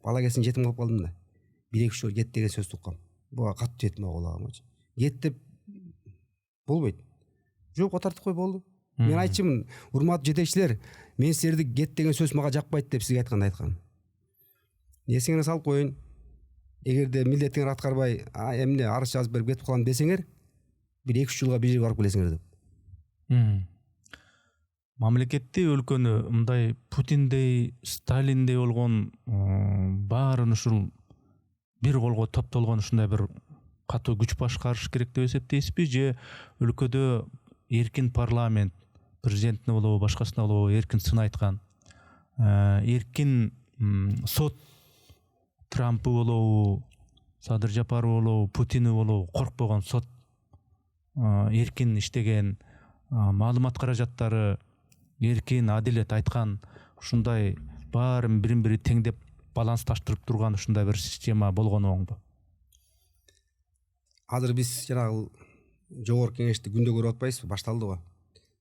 Бала кезинде жетим калып калдым да. 1-2 жол кет деген сөз туккам. Буга катты жетим калганчы. Кет деп болбойт. Жоопко тартып кой болду. Мен айтчымын, урматтуу жетекчилер, мен силерди кет деген сөз мага жакпайт деп сизге айтканда айткам. Эсиңине салып коюн. Эгерде милдетиңер аткарбай, эмне арыз жазып берип кетип калам десеңер, 1-2 жылга бир жерге барып келесиңер деп. Мамлекетти, өлкөнү мындай Путиндей, Сталиндей болгон баарын ушул бир колго топтолгон ушундай бир катуу күч башкарыш керек деп эсептейсизби, же өлкөдө эркин парламент, президентине болобу, башкасына болобу эркин сын айткан, эркин сот, Трампы болобу, Садыр Жапаров болобу, Путини болобу, коркпогон сот, эркин иштеген, маалымат каражаттары эркин, адилет айткан, ушундай баарын бирин-бири теңдеп балансташтырып турган ушундай бир система болгону оңбу? Азыр биз жанагы жогорку кеңешти күндө көрүп атпайсызбы? Башталды го.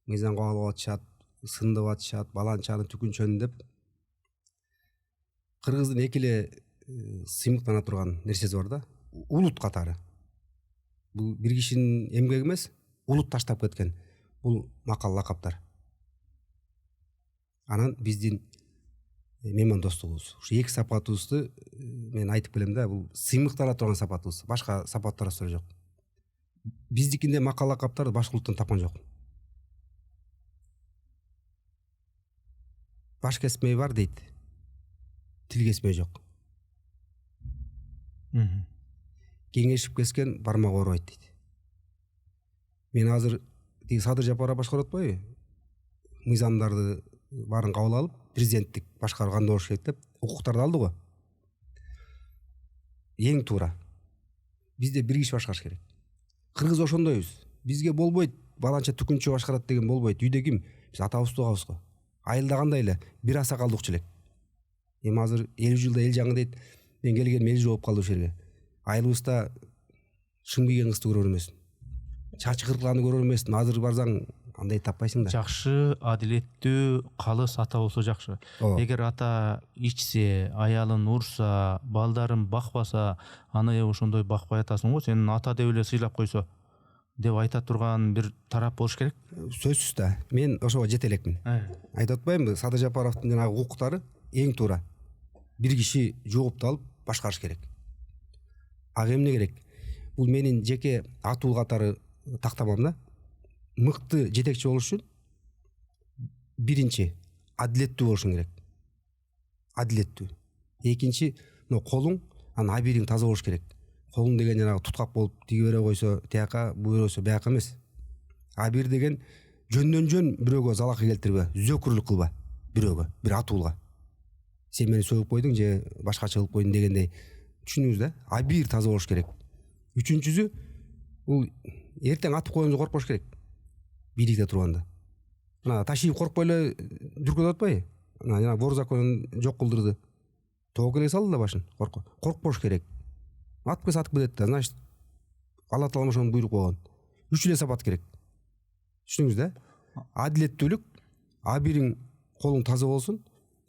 Мыйзам кабыл атышат, сындып атышат, баланчаны түкүнчөнү деп. Кыргыздын эки эле сыймыктана турган нерсеси бар да. Улут катары. Бул бир кишинин эмгеги эмес, улут таштап кеткен. Бул макал лакаптар. Анан биздин мемандостугубуз. Ушу эки сапатыбызды мен айтып келем да, бул сыймыктана турган сапатыбыз. Башка сапаттар жок. Биздикинде макал лакаптарды башка улуттан тапкан жок. Баш кесмей бар дейт. Тил кесмей жок. Кеңешип кескен бармак оорубайт дейт. Мен азыр тиги Садыр Жапаров башкарып атпайбы? Мыйзамдарды баарын кабыл алып, президенттик башкаруу кандай болуш керек деп укуктарды алды го. Эң туура. Бизде бир киши башкарыш керек. Кыргыз ошондойбуз. Бизге болбойт баланча түкүнчө башкарат деген болбойт. Үйдө ким? Биз атабыз тугабыз го. Айылда кандай эле бир асакалдуу укчу элек. Эми азыр 50 жылда эл жаңы дейт. Мен келгеним 50 жыл болуп калды ушул жерге. Айылыбызда шым кийген кызды көрөр эмесмин. Чачы кыркылганы көрөр эмесмин. Азыр барсаң андай таппайсың да. Жакшы, адилеттүү, калыс ата болсо жакшы. Эгер ата ичсе, аялын урса, балдарын бакпаса, аны ошондой бакпай атасың го, сен ата деп эле сыйлап койсо деп айта турган бир тарап болуш керек. Сөзсүз да. Мен ошого жете элекмин. Айтып атпаймынбы? Садыр Жапаровдун жанагы укуктары эң туура. Бир киши жоопту алып башкарыш керек. Ага эмне керек? Бул менин жеке атуу катары тактамам да. Мыкты жетекчи болуш үчүн биринчи адилеттүү болушуң керек. Адилеттүү. Экинчи, колуң, анан абириң таза болуш керек. Колуң деген жанагы туткак болуп тиги бере койсо тияка, бу бере койсо бияка эмес. Абир деген жөндөн жөн бирөөгө залака келтирбе, зөкүрлүк кылба бирөөгө, бир атуулга. Сен мени сөгүп койдуң же башкача кылып койдуң дегендей. Түшүнүңүз да? Абир таза болуш керек. Үчүнчүсү, бул эртең атып койгонго коркпош керек. Бийликте турганда. Мына Ташиев коркпой эле дүркөтүп атпайбы? Мына вор законун жок кылдырды. Тоого келе салды да башын. Коркпош керек. Атып келсе атып кетет да, значит, Алла Таала ошону буйруп койгон. 3 эле сапат керек. Түшүнүңүз да? Адилеттүүлүк, абириң колуң таза болсун,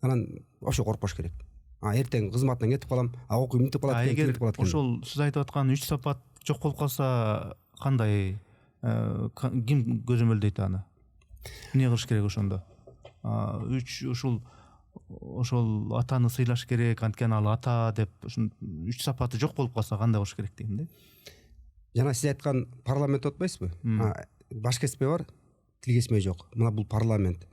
анан ошо коркпош керек. Эртең кызматтан кетип калам, окуйм мынтип калат, кетип калат. Ошол сиз айтып аткан 3 сапат жок болуп калса, кандай ким көзөмөлдөйт аны? Эмне кылыш керек ошондо? 3 ошол атаны сыйлаш керек, анткени ал ата деп 3 сапаты жок болуп калса кандай болуш керек дейм да. Жана сиз айткан парламент отпайсызбы? Баш кеспей бар, тил кесмей жок. Мына бул парламент.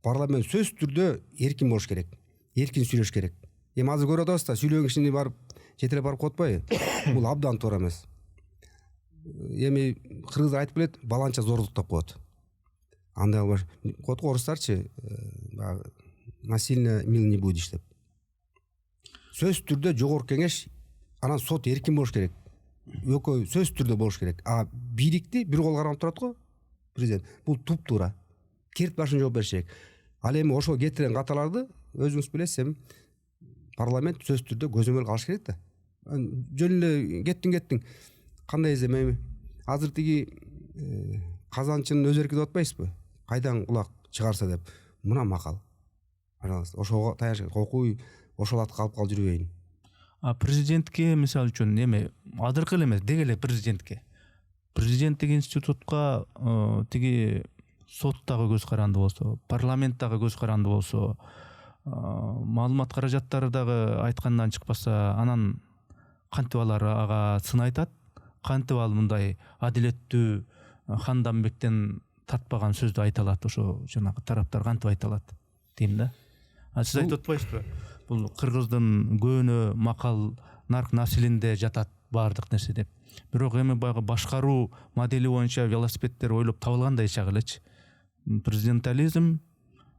Парламент сөзсүз түрдө эркин болуш керек. Эркин сүйлөш керек. Эми азыр көрүп атабыз да, сүйлөгөн кишини барып жетелеп барып коюп атпайбы? Бул абдан туура эмес. Эми кыргыздар айтып келет, баланча зордук деп коет. Андай албаш коет го орустарчы, баягы насильно мил не будешь деп. Сөзсүз түрдө жогорку кеңеш, анан сот эркин болуш керек. Экөө сөзсүз түрдө болуш керек. А бийликти бир кол кармап турат го президент. Бул туп-туура. Керт башын жооп бериш керек. Ал эми ошол кетирген каталарды өзүңүз билесиз, эми парламент сөзсүз түрдө көзөмөлгө алыш керек да. Жөн эле кеттиң. Кандай эзем эми азыр тиги казанчынын өз эрки деп атпайсызбы? Кайдан кулак чыгарса деп. Мына макал. Пожалуйста, ошого таяш окуй, ошол атка алып калып жүрбөйүн. Президентке мисалы үчүн эме адыркы эле эмес, деги эле президентке. Президенттик институтка тиги соттагы көз каранды болсо, парламенттагы көз каранды болсо, маалымат каражаттары дагы айткандан чыкпаса, анан кантип алар ага сын айтат, кантип ал мындай адилеттүү Ханданбектен тартпаган сөздү айта алат, ошо жанагы тараптар кантип айта алат дейм да. Сиз айтып атпайсызбы? Бул кыргыздын көөнө макал нарк наслинде жатат баардык нерсе деп. Бирок эми баягы башкаруу модели боюнча велосипедтер ойлоп табылгандай чак элечи. Президентализм,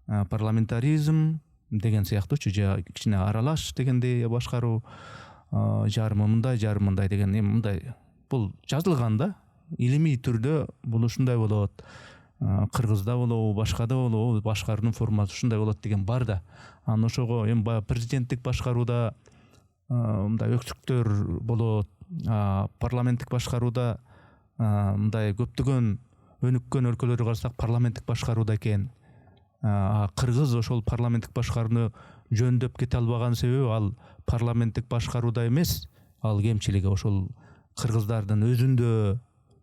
парламентаризм деген сыяктуучу, же кичине аралаш дегендей башкаруу, жарымы мындай деген эми мындай бул жазылган да. Илимий түрдө бул ушундай болот. Кыргызда болобу, башкада болобу, башкаруунун формасы ушундай болот деген бар да. Анан ошого эми баягы президенттик башкарууда мындай өксүктөр болот, парламенттик башкарууда мындай көптөгөн өнүккөн өлкөлөргө карасак парламенттик башкарууда экен. Кыргыз ошол парламенттик башкарууну жөндөп кете албаган себеби ал парламенттик башкарууда эмес, ал кемчилиги ошол кыргыздардын өзүндө,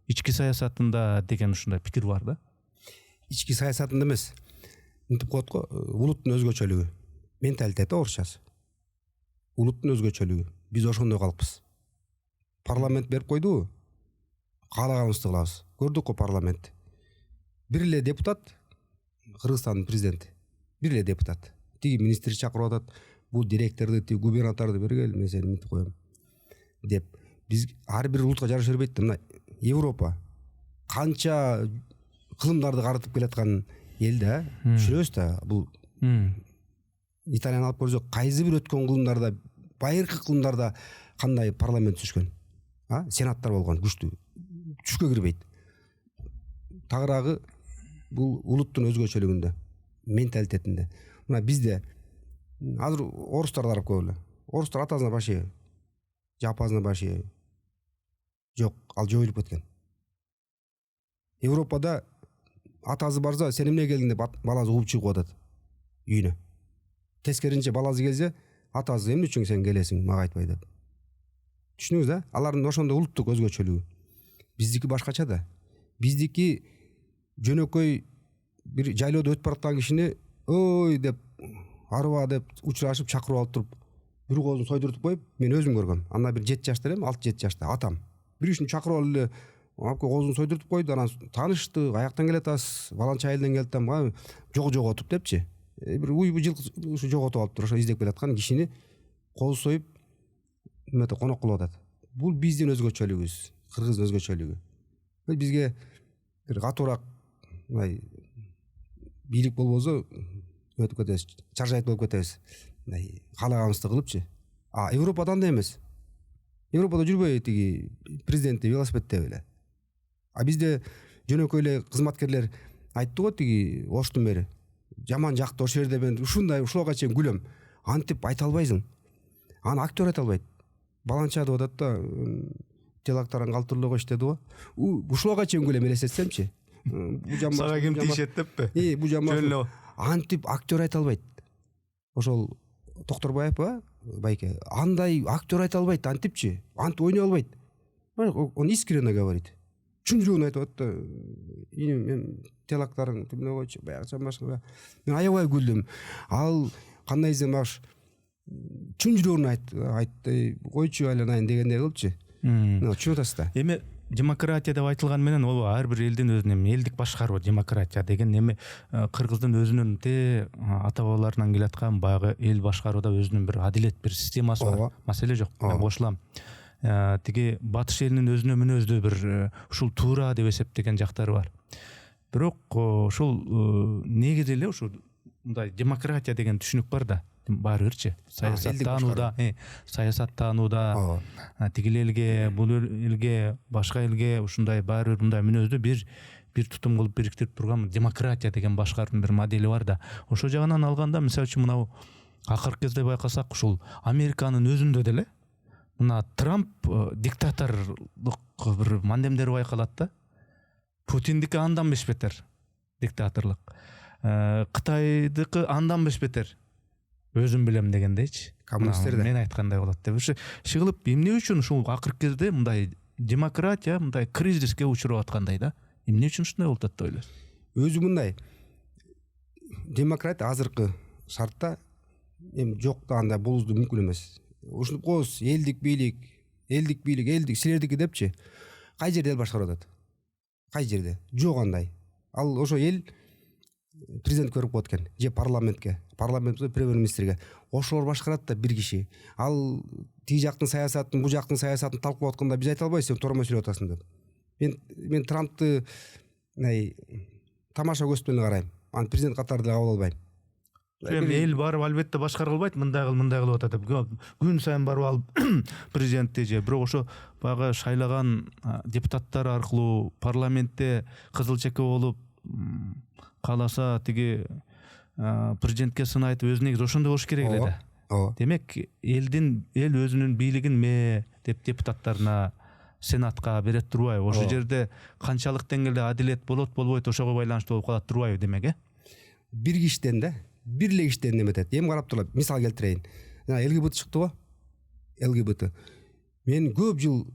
ички саясатында деген ушундай пикир бар да. Ички саясатында эмес. Мынтип коет го, улуттун өзгөчөлүгү. Менталитети орусчасы. Улуттун өзгөчөлүгү. Биз ошондой калкпыз. Парламент берип койдубу? Каалаганыбызды кылабыз. Көрдүк го парламент. Бир эле депутат, Кыргызстандын президенти. Бир эле депутат. Тиги министр чакырып атат, бул директорду, тиги губернаторду бергел, мен сени мынтип коем деп. Биз ар бир улутка жараша бербейт да. Мына Европа канча кылымдарды карытып келаткан эл да, түшүнөбүз да. Бул Италияны алып көрсөк, кайсы бир өткөн кылымдарда, байыркы кылымдарда кандай парламент түшкөн? Сенаттар болгон күчтүү. Түшкө кирбейт. Тагыраагы бул улуттун өзгөчөлүгүндө, менталитетинде. Мына бизде азыр орустарды карап көрөлү. Орустар атасына баш ийеби, же апасына баш ийеби? Жок, ал жоюлуп кеткен. Европада атасы барса, сен эмне келдиң деп баласы угуп чыгып атат үйүнө. Тескеринче баласы келсе, атасы эмне үчүн сен келесиң, мага айтпай деп. Түшүнүңүз да? Алардын ошондой улуттук өзгөчөлүгү. Биздики башкача да. Биздики жөнөкөй бир жайлоодо өтүп бараткан кишини ой деп, арба деп учурашып чакырып алып туруп, бир колун сойдуртуп коюп, мен өзүм көргөм. Анда бир 7 жашта элем, 6-7 жашта атам. Бир кишини чакырып алып эле апка козун сойдуртуп койду, анан тааныштык, аяктан келатасыз, баланча айылдан келатам, жоготуп депчи. Бир уйбу жылкы ушу жоготуп алыптыр, ошо издеп келаткан кишини кол союп эмете конок кылып атат. Бул биздин өзгөчөлүгүбүз, кыргыздын өзгөчөлүгү. Бизге бир катуураак мындай бийлик болбосо өтүп кетебиз, чаржайт болуп кетебиз. Мындай каалаганыбызды кылыпчы. Европада андай эмес. Европада жүрбөй тиги президенти велосипедте беле. Бизде жөнөкөй эле кызматкерлер айтты го тиги оштун бери. Жаман жакты ошол жерде мен ушундай ушулга чейин күлөм. Антип айта албайсың. Аны актер айта албайт. Баланча деп атат да, телактарын калтырылып коюш деди го. Ушулга чейин күлөм элестетсемчи. Сага ким тиешет деппи? Бу жаман. Антип актер айта албайт. Ошол Токторбаев байке, андай актер айта албайт, антипчи. Антип ойной албайт. Он искренне говорит. Чын жүрөгүн айтып атты. Мен телактарын тимне койчу, баягы башка. Мен аябай күлдүм. Ал кандай земаш чын жүрөгүн айтты, койчу айланайын дегендей кылыпчы. Чын атасыз да. Эми демократия деп айтылган менен ол ар бир элдин өзүнүн элдик башкаруу демократия деген эми кыргыздын өзүнүн ата бабаларынан келаткан баягы эл башкарууда өзүнүн бир адилет бир системасы бар. Маселе жок. Мен кошулам. Тиги батыш элинин өзүнө мүнөздүү бир ушул туура деп эсептеген жактары бар. Бирок ушул негизи эле ушул мындай демократия деген түшүнүк бар да. Баары бирчи саясаттанууда тигил элге бул элге башка элге ушундай баары бир мындай мүнөздүү бир тутум кылып бириктирип турган демократия деген башкаруудун бир модели бар да. Ошол жагынан алганда мисалы үчүн мынау акыркы кезде байкасак ушул Американын өзүндө деле мына Трамп диктаторлук бир мандемдери байкалат да. Путиндики андан беш бетер диктаторлук. Кытайдыкы андан беш бетер. Өзүм билем дегендейчи. Коммунисттер мен айткандай болот деп. Шыгылып эмне үчүн ушул акыркы кезде мындай демократия мындай кризиске учурап аткандай да? Эмне үчүн ушундай болуп атат деп ойлойсуз? Өзү мындай демократия азыркы шартта эми жок да андай болуусу мүмкүн эмес. Ушуну коз элдик бийлик, силердики депчи. Кай жерде эл башкарып атат? Кай жерде? Жок андай. Ал ошо эл президентке берип коет экен, же парламентке премьер-министрге. Ошолор башкарат да бир киши. Ал тиги жактын саясатын, бу жактын саясатын талкуулап атканда биз айта албайбыз, сен туура сүйлөп атасың деп. Мен Трампты тамаша көз менен карайм. Аны президент катары деле кабыл албайм. Эми эл барып албетте башкара албайт, мындай кылып атат деп. Күн сайын барып алып президентти же бирок ошо баягы шайлаган депутаттар аркылуу парламентте кызыл чеке болуп кааласа тиги президентке сын айтып өзү негизи ошондой болуш керек эле да. Демек эл өзүнүн бийлигин деп депутаттарына, сенатка берет турбайбы? Ошол жерде канчалык деңгээлде адилет болот, болбойт, ошого байланыштуу болуп калат турбайбы демек, бир кишиден да, бир эле кишиден неметет. Эми карап туруп мисал келтирейин. ЛГБТ чыкты го? ЛГБТ. Мен көп жыл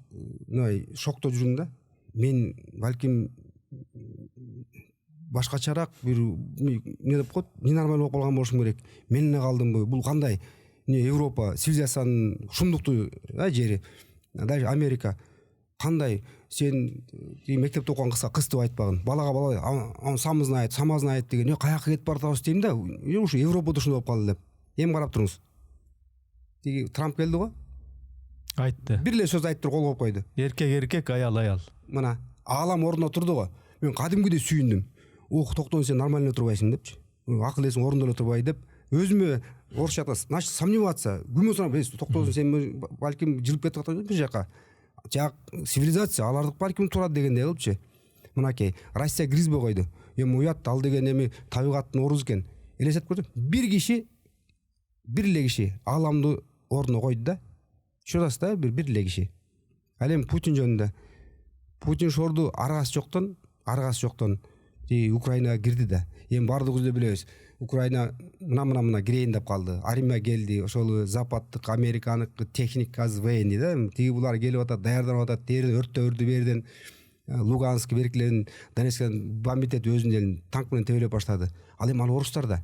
шокто жүрдүм да. Мен балким башкачараак бир эмне деп коет, ненормаль болуп калган болушум керек. Мен эле калдымбы? Бул кандай? Европа цивилизациянын шумдуктуу жери. Даже Америка кандай? Сен мектепте окуган кыз деп айтпагын. Балага он сам знает деген. Каяка кетип баратабыз дейм да. Ушу Европада ушундай болуп калды деп. Эми карап туруңуз. Тиги Трамп келди го? Айтты. Бир эле сөз айтып кол коюп койду. Эркек, аял. Мына аалам ордуна турду го. Мен кадимгидей сүйүндүм. Токтон сен нормально турбайсың депчи. Акыл эсиң ордунда эле турбай деп. Өзүмө орусча значит сомневаться. Күмө санап, токтон сен балким жылып кетип атасың бир жака. Жак цивилизация алардык балким турат дегендей кылыпчы. Мынакей Россия киргизбей койду. Эми уят ал деген эми табигаттын орусу экен. Элестетип көрсөң, бир эле киши ааламды ордуна койду да. Чурас да бир эле киши. Ал эми Путин жөнүндө. Путин шорду аргасы жоктон Украинага кирди да. Эми бардыгыбыз да билебиз. Украина мына кирейин деп калды. Армия келди. Ошол западдык, американык техник азыр военный да. Тиги булар келип атат, даярданып атат. Терден өрттөөрдү берден Луганск, Берклен, Донецктен бомбить этип өзүнүн элин танк менен тебелеп баштады. Ал эми ал орустар да.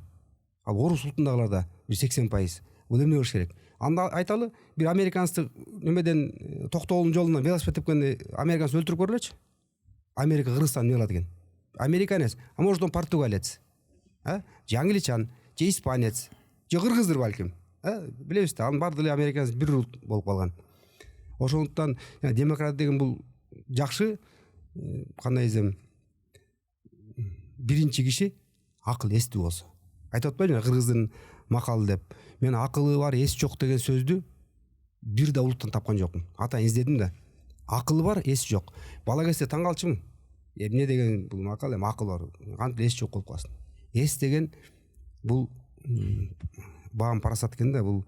Ал орус улутундагылар да 80%. Бул эмне болуш керек? Анда айталы, бир американцты немеден токтоолдун жолунан велосипед тепкенде американец өлтүрүп көрөлөчү. Америка Кыргызстан эмне кылат экен? Американец, а может он португалец, же англичан, же испанец, же кыргыздыр балким. Билебиз да, анын баардыгы американец бир улут болуп калган. Ошондуктан демократ деген бул жакшы, кандай десем, биринчи киши акыл эстүү болсо. Айтып атпайбы кыргыздын макалы деп. Мен акылы бар, эс жок деген сөздү бир да улуттан тапкан жокмун. Атайын издедим да. Акылы бар, эс жок. Бала кезде таң калчумун. Эмне деген бул макал, эми акыл бар, кантип эс жок болуп калсын. Эс деген бул баам парасат экен да, бул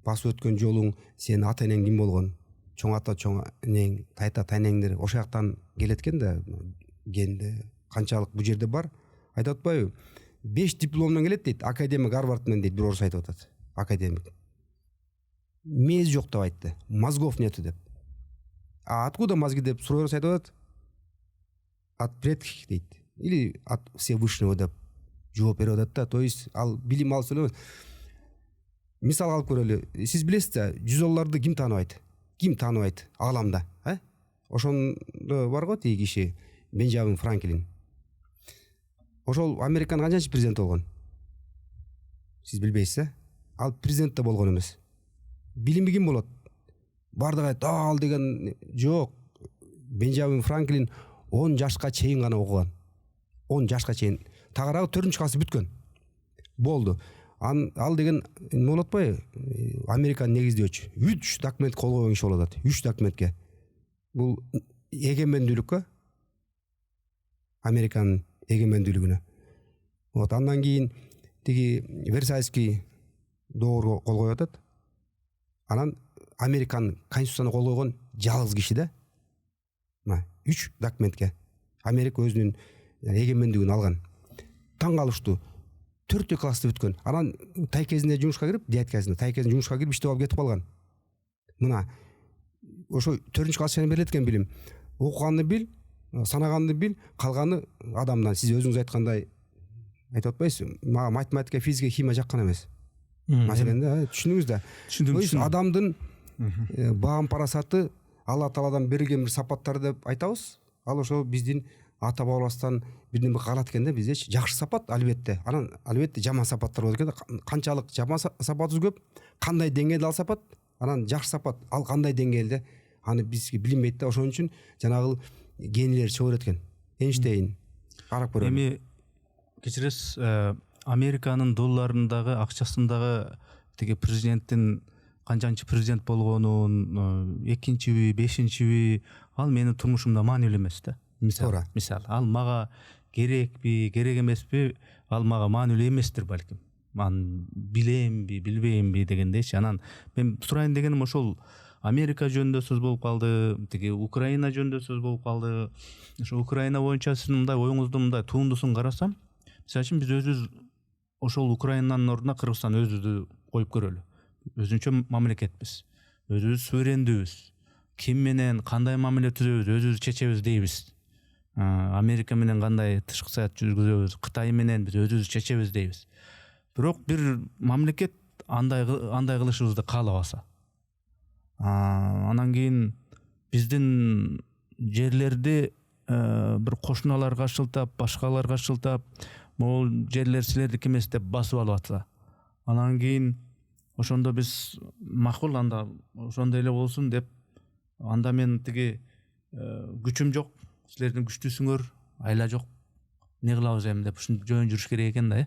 басып өткөн жолуң, сенин ата энең ким болгон, чоң ата, чоң энең, тайта, тайнеңдер ошол жактан келет экен да, генде канчалык бул жерде бар. Айтып атпайбы? 5 дипломдон келет дейт, академик Гарвард менен дейт, бир орус айтып атат. Академик. Мез жок деп айтты. Мозгов нету деп. А откуда мозги деп суройрус айтып атат? От предков дейт. Или от Всевышнего деп жооп берип атат да. То есть ал билим алып эле. Мисал алып көрөлү. Сиз билесиз да, $100 ким тааныбайт? Ким тааныбайт ааламда, ошондо бар го тиги киши Бенджамин Франклин. Ошол Американын канчанчы президенти болгон? Сиз билбейсиз, ал президент да болгон эмес. Билими ким болот? Бардыгы айтат, ал деген жок. Бенджамин Франклин 10 жашка чейин гана окуган. 10 жашка чейин. Тагыраагы 4-классы бүткөн. Болду. Ал деген эме болот атпайбы? Американын негиздөөчү. 3 документ кол койгон киши болот. 3 документке. Бул эгемендүүлүккө, Американын эгемендүүлүгүнө. Вот андан кийин тиги Версальский договорго кол коюп атат. Анан Американын конституциясына кол койгон жалгыз киши да. 3 документке Америка өзүнүн эгемендүүлүгүн алган. Таң калыштуу. 4 классты бүткөн. Анан тай кезинде жумушка кирип, диеткасында тай кезинде жумушка кирип иштеп алып кетип калган. Мына ошо 4-класс чейин берилет экен билим. Окуганды бил, санаганды бил, калганы адамдан. Сиз өзүңүз айткандай айтып атпайсызбы? Мага математика, физика, химия жаккан эмес. Маселен да, түшүндүңүз да. Түшүндүм. Адамдын баам парасаты Алла Тааладан берилген бир сапаттар деп айтабыз. Ал ошо биздин ата бабаларыбыздан бирден бир калат экен да, биздечи. Жакшы сапат албетте. Анан албетте жаман сапаттар болот экен. Канчалык жаман сапатыбыз көп, кандай деңгээлде ал сапат, анан жакшы сапат ал кандай деңгээлде, аны бизге билинбейт да. Ошон үчүн жанагы генийлер чыга берет экен. Эйнштейн карап көрөлү. Эми кечиресиз, Американын долларындагы акчасындагы тиги президенттин канчанчы президент болгонун, экинчиби, бешинчиби, ал менин турмушумда маанилүү эмес да. Мисал, ал мага керекпи, керек эмеспи, ал мага маанилүү эместир балким. Мен билемби, билбеймби дегендейчи. Анан мен сурайын дегеним ошол Америка жөнүндө сөз болуп калды, тиги Украина жөнүндө сөз болуп калды. Ошо Украина боюнча сиздин мындай оюңуздун мындай туындусун карасам, мисалы үчүн биз өзүбүз ошол Украинанын ордуна Кыргызстан өзүбүздү коюп көрөлү. Өзүнчө мамлекетпиз. Өзүбүз суверендүүбүз. Ким менен кандай мамиле түзөбүз, өзүбүз чечебиз дейбиз. Америка менен кандай тышкы саят жүргүзөбүз, Кытай менен биз өзүбүз чечебиз дейбиз. Бирок бир мамлекет андай кылышыбызды каалабаса, анан кийин биздин жерлерди бир кошуналарга шылтап, башкаларга шылтап, могул жерлер силердики эмес деп басып алып атса, анан кийин ошондо биз макул, анда ошондой эле болсун деп, анда мен тиги күчүм жок, силердин күчтүүсүңөр, айла жок, эмне кылабыз эми деп ушинтип жөн жүрүш керек экен да,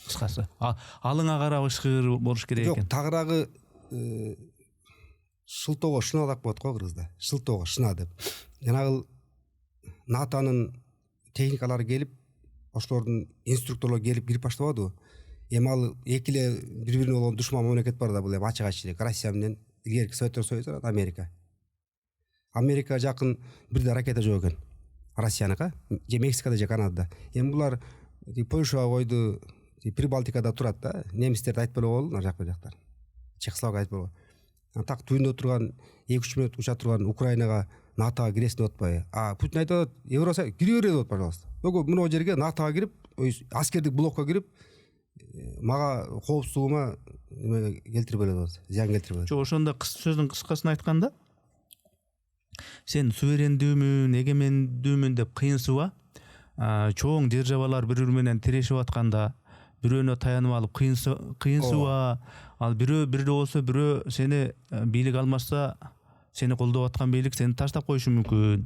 кыскасы. Алыңа карап ышкыр болуш керек экен. Жок, тагыраагы шылтоого шына деп коет го кыргызда. Шылтоого шына деп. Жанагы НАТОнун техникалары келип, ошолордун инструкторлору келип кирип баштабадыбы? Эми ал эки эле бири-бирине болгон душман мамлекет бар да, бул эми ачык-ачык Россия менен илгерки Советтер Союзу, Америка. Америка жакын бирде ракета жок экен. Россияныкы, же Мексикада же Канадада. Эми булар Польшага койду, Прибалтикада турат да. Немистерди айтпай эле койгул, ар жактар. Чехословакия айтпай эле. Так туйунда турган 2-3 мүнөт уча турган Украинага НАТОга киресин деп атпайбы? Путин айтып атат, Евросоюз кире берет деп, пожалуйста. Мына жерге НАТОга кирип, аскердик блокко кирип, мага коопсуздугума келтирип берет деп, зыян келтирип берет. Жок, ошондо сөздүн кыскасын айтканда, сен суверендүүмүн, эгемендүүмүн деп кыйынсыба, чоң державалар бири-бири менен тирешип атканда, бирөөнө таянып алып кыйынсыба, ал бирөө бирде болсо бирөө сени бийлик алмашса, сени колдоп аткан бийлик сени таштап коюшу мүмкүн.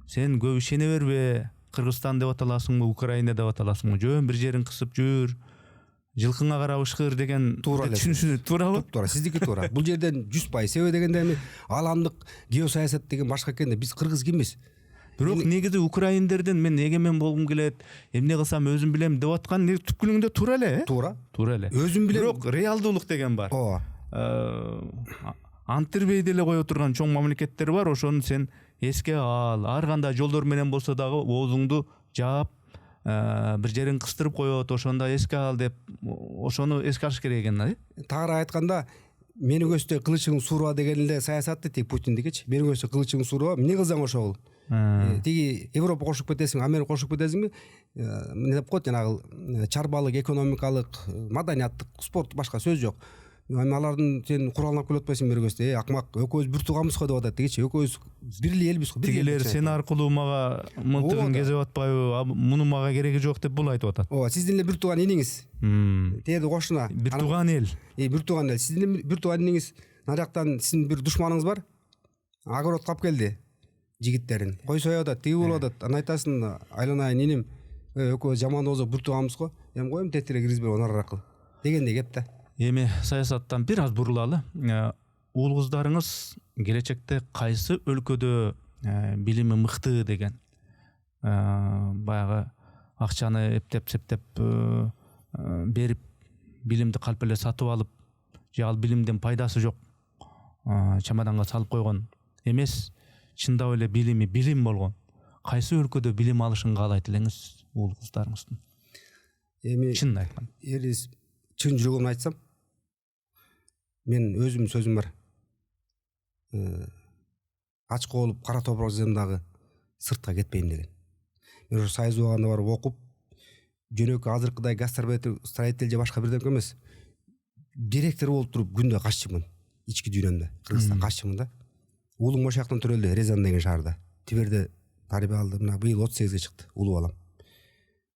Сен көп ишене бербе, Кыргызстан деп аталасыңбы, Украина деп аталасыңбы, жөн бир жерин кысып жүр, жылкыңа карап ышкыр деген түшүнүшү туурабы? Туура, сиздики туура. Бул жерден 100%. Себеби дегенде эми аландык геосаясат деген башка экенде, биз кыргыз кимбиз? Бирок негизи украиндерден мен эгемен болгум келет, эмне кылсам өзүм билем деп аткан түпкүлүңдө туура эле, Туура эле. Өзүм билем. Бирок реалдуулук деген бар. Антирбей деле кое турган чоң мамлекеттер бар, ошону сен эске ал. Ар кандай жолдор менен болсо дагы оозуңду жаап, бир жерин кыстырып коет, ошондо эске ал деп, ошону эске алыш керек экен да. Тагыраак айтканда, менин көздөй кылычың сууруа деген эле саясатты тек Путиндикичи. Менин көздөй кылычың сууруа, эмне кылсаң ошол. Тиги Европа кошуп кетесиң, Америка кошуп кетесиңби? Эмне деп коет, жанагы чарбалык, экономикалык, маданияттык, спорт, башка сөз жок. Эми алардын сен куралын алып келип атпайсың бер көздө. Акмак, экөөбүз бир тууганбыз го деп атат дегичи. Экөөбүз бир эле элбиз го. Тигилер сен аркылуу мага мынтыгын кезип атпайбы, муну мага кереги жок деп бул айтып атат. Ооба, сиздин эле бир тууган иниңиз. Тээди кошуна. Бир тууган эл. Бир тууган эл. Сиздин бир тууган иниңиз, ана жактан сиздин бир душманыңыз бар. Огородко алып келди жигиттерин. Кой союп атат, тиги болуп атат. Аны айтасың, айланайын иним, экөөбүз жаман болсок бир тууганбыз го. Эми коем тетире киргизбей онар аркылуу. Дегендей кеп да. Эми саясаттан бир аз бурулалы. Уул кыздарыңыз келечекте кайсы өлкөдө билими мыкты деген баягы акчаны эптеп септеп берип билимди калп эле сатып алып, же ал билимден пайдасы жок чамаданга салып койгон эмес, чындап эле билими билим болгон кайсы өлкөдө билим алышын каалайт элеңиз уул кыздарыңыздын? Эми чын айткан чын жүрөгүмдү айтсам, мен өзүмдүн сөзүм бар. Ачка болуп кара топурак жазам дагы сыртка кетпейм деген. Мен ошо Союз убагында барып окуп, жөнөкөй азыркыдай гастарбайтер же башка бирдеме эмес, директор болуп туруп күндө каччымын. Ички дүйнөмдө Кыргызстан каччымын да. Уулум ошол жактан төрөлдү, Резан деген шаарда. Тиберде тарбия алды. Мына быйыл 38-ге чыкты улуу балам.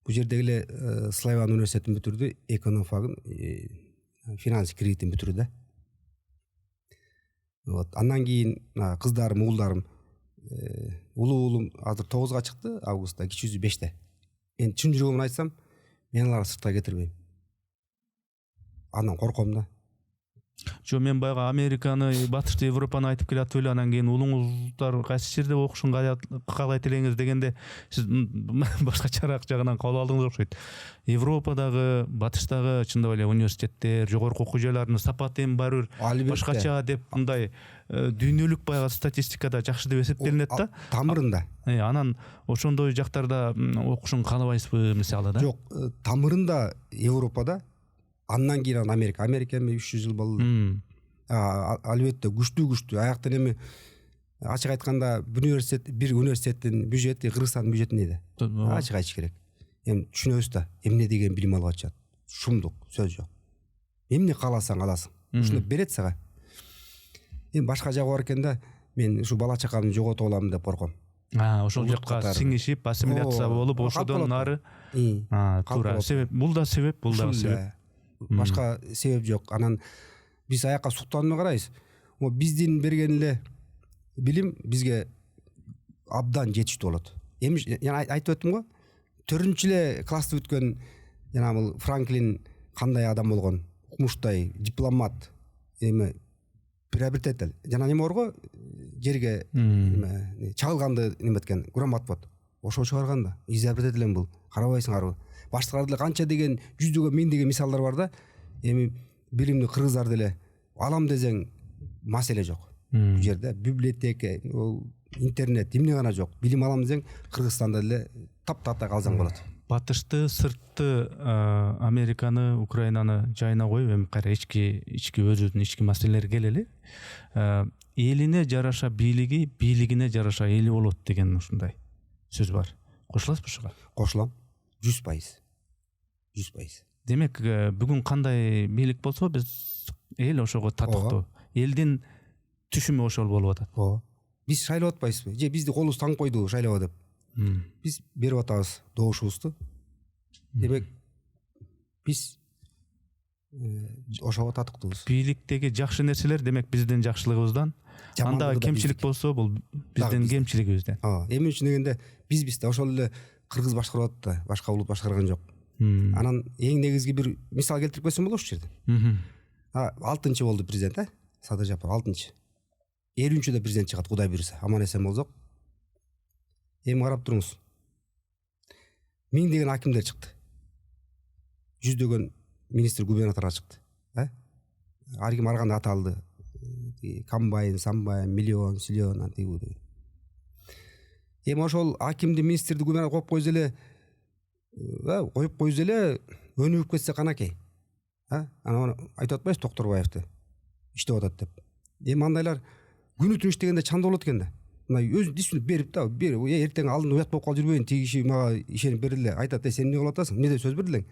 Бул жердеги эле Славян университетин бүтүрдү, эконом фагын, финанс кредитин бүтүрдү да. Вот, андан кийин кыздарым, уулдарым, улуу уулум азыр 9-га чыкты, августта, кичүүсү 5-те. Мен чын жүрөгүмдү айтсам, мен аларды сыртка кетирбейм. Андан корком да. Жо мен байга Американы, Батышты, Европаны айтып келатып эле, анан кийин уулуңуздар кайсы жерде окушун каалайт элеңиз дегенде сиз башкачараак жагынан кабыл алдыңыз окшойт. Европадагы, Батыштагы чындап эле университеттер, жогорку окуу жайларынын сапаты эми баары бир башкача деп мындай дүйнөлүк баягы статистикада жакшы деп эсептелинет да. Тамырында. Анан ошондой жактарда окушун каалабайсызбы мисалы да? Жок, тамырында Европада. Андан кийин Америка эми 300 жыл болду. Албетте күчтүү. Аяктан эми ачык айтканда бир университеттин бюджети Кыргызстандын бюджетине да. Ачык айтыш керек. Эми түшүнөбүз да, эмне деген билим алып атышат. Шумдук сөз жок. Эмне кааласаң аласың. Ушуну берет сага. Эми башка жагы бар экен да, мен ушу бала чакамды жоготуп алам деп корком. Ошол жакка сиңишип, ассимиляция болуп, ошодон нары. Туура. Себеп, бул да себеп, бул да себеп. Башка себеп жок. Анан биз аякка суктанмай карайбыз. Биздин берген эле билим бизге абдан жетиштүү болот. Эми жана айтып өттүм го, 4-нчү эле классты бүткөн жана бул Франклин кандай адам болгон, укмуштай, дипломат, эми приобретатель. Жана неме бар го, жерге чагылганды неме эткен, грамота болот. Ошо чыгарган да. Изобретатель бул. Карабайсыңарбы? Башталар деле канча деген, жүздөгөн, миңдеген мисалдар бар да. Эми билимди кыргыздар деле алам десең маселе жок. Бул жерде библиотека, интернет, эмне гана жок. Билим алам десең Кыргызстанда деле таптата калсаң болот. Батышты, сыртты, Американы, Украинаны жайына коюп, эми кайра ички өзүнүн ички маселелери келели. Элине жараша бийлиги, бийлигине жараша эли болот деген ушундай сөз бар. Кошуласызбы ушуга? Кошулам. 100%. 100%. Демек, бүгүн кандай бийлик болсо биз эл ошого татыктуу. Элдин түшүмү ошол болуп атат. Ооба. Биз шайлап атпайбызбы? Же бизди колубуз таңып койду шайлап деп. Биз берип атабыз добушубузду. Демек, биз ошого татыктуубуз. Бийликтеги жакшы нерселер демек биздин жакшылыгыбыздан, анда кемчилик болсо бул биздин кемчилигибизден. Эми үчүн дегенде биз да ошол эле кыргыз башкарып атат да, башка улут башкарган жок. Анан эң негизги бир мисал келтирип койсом болот ушул жерде. 6-чы болду президент, Садыр Жапаров 6-чы. 50-чүдө президент чыгат, Кудай буйруса, аман эсен болсок. Эми карап туруңуз. Миңдеген акимдер чыкты. Жүздөгөн министр, губернаторлор чыкты. Ар ким аргандай аталды. Комбайн, самбайн, миллион, силион, антигу деген. Эми ошол акимди, министрди, губернатор коюп койсо эле, өнүгүп кетсе канакей. Анан айтып атпайбыз Токторбаевди иштеп атат деп. Эми андайлар күнү түн иштегенде чанда болот экен да. Мына өз дисүнүп берип да, эртең алдында уят болуп калып жүрбөйүн, тиги киши мага ишенип берди эле, айтат, сен эмне кылып атасың? Эмне деп сөз берди элең?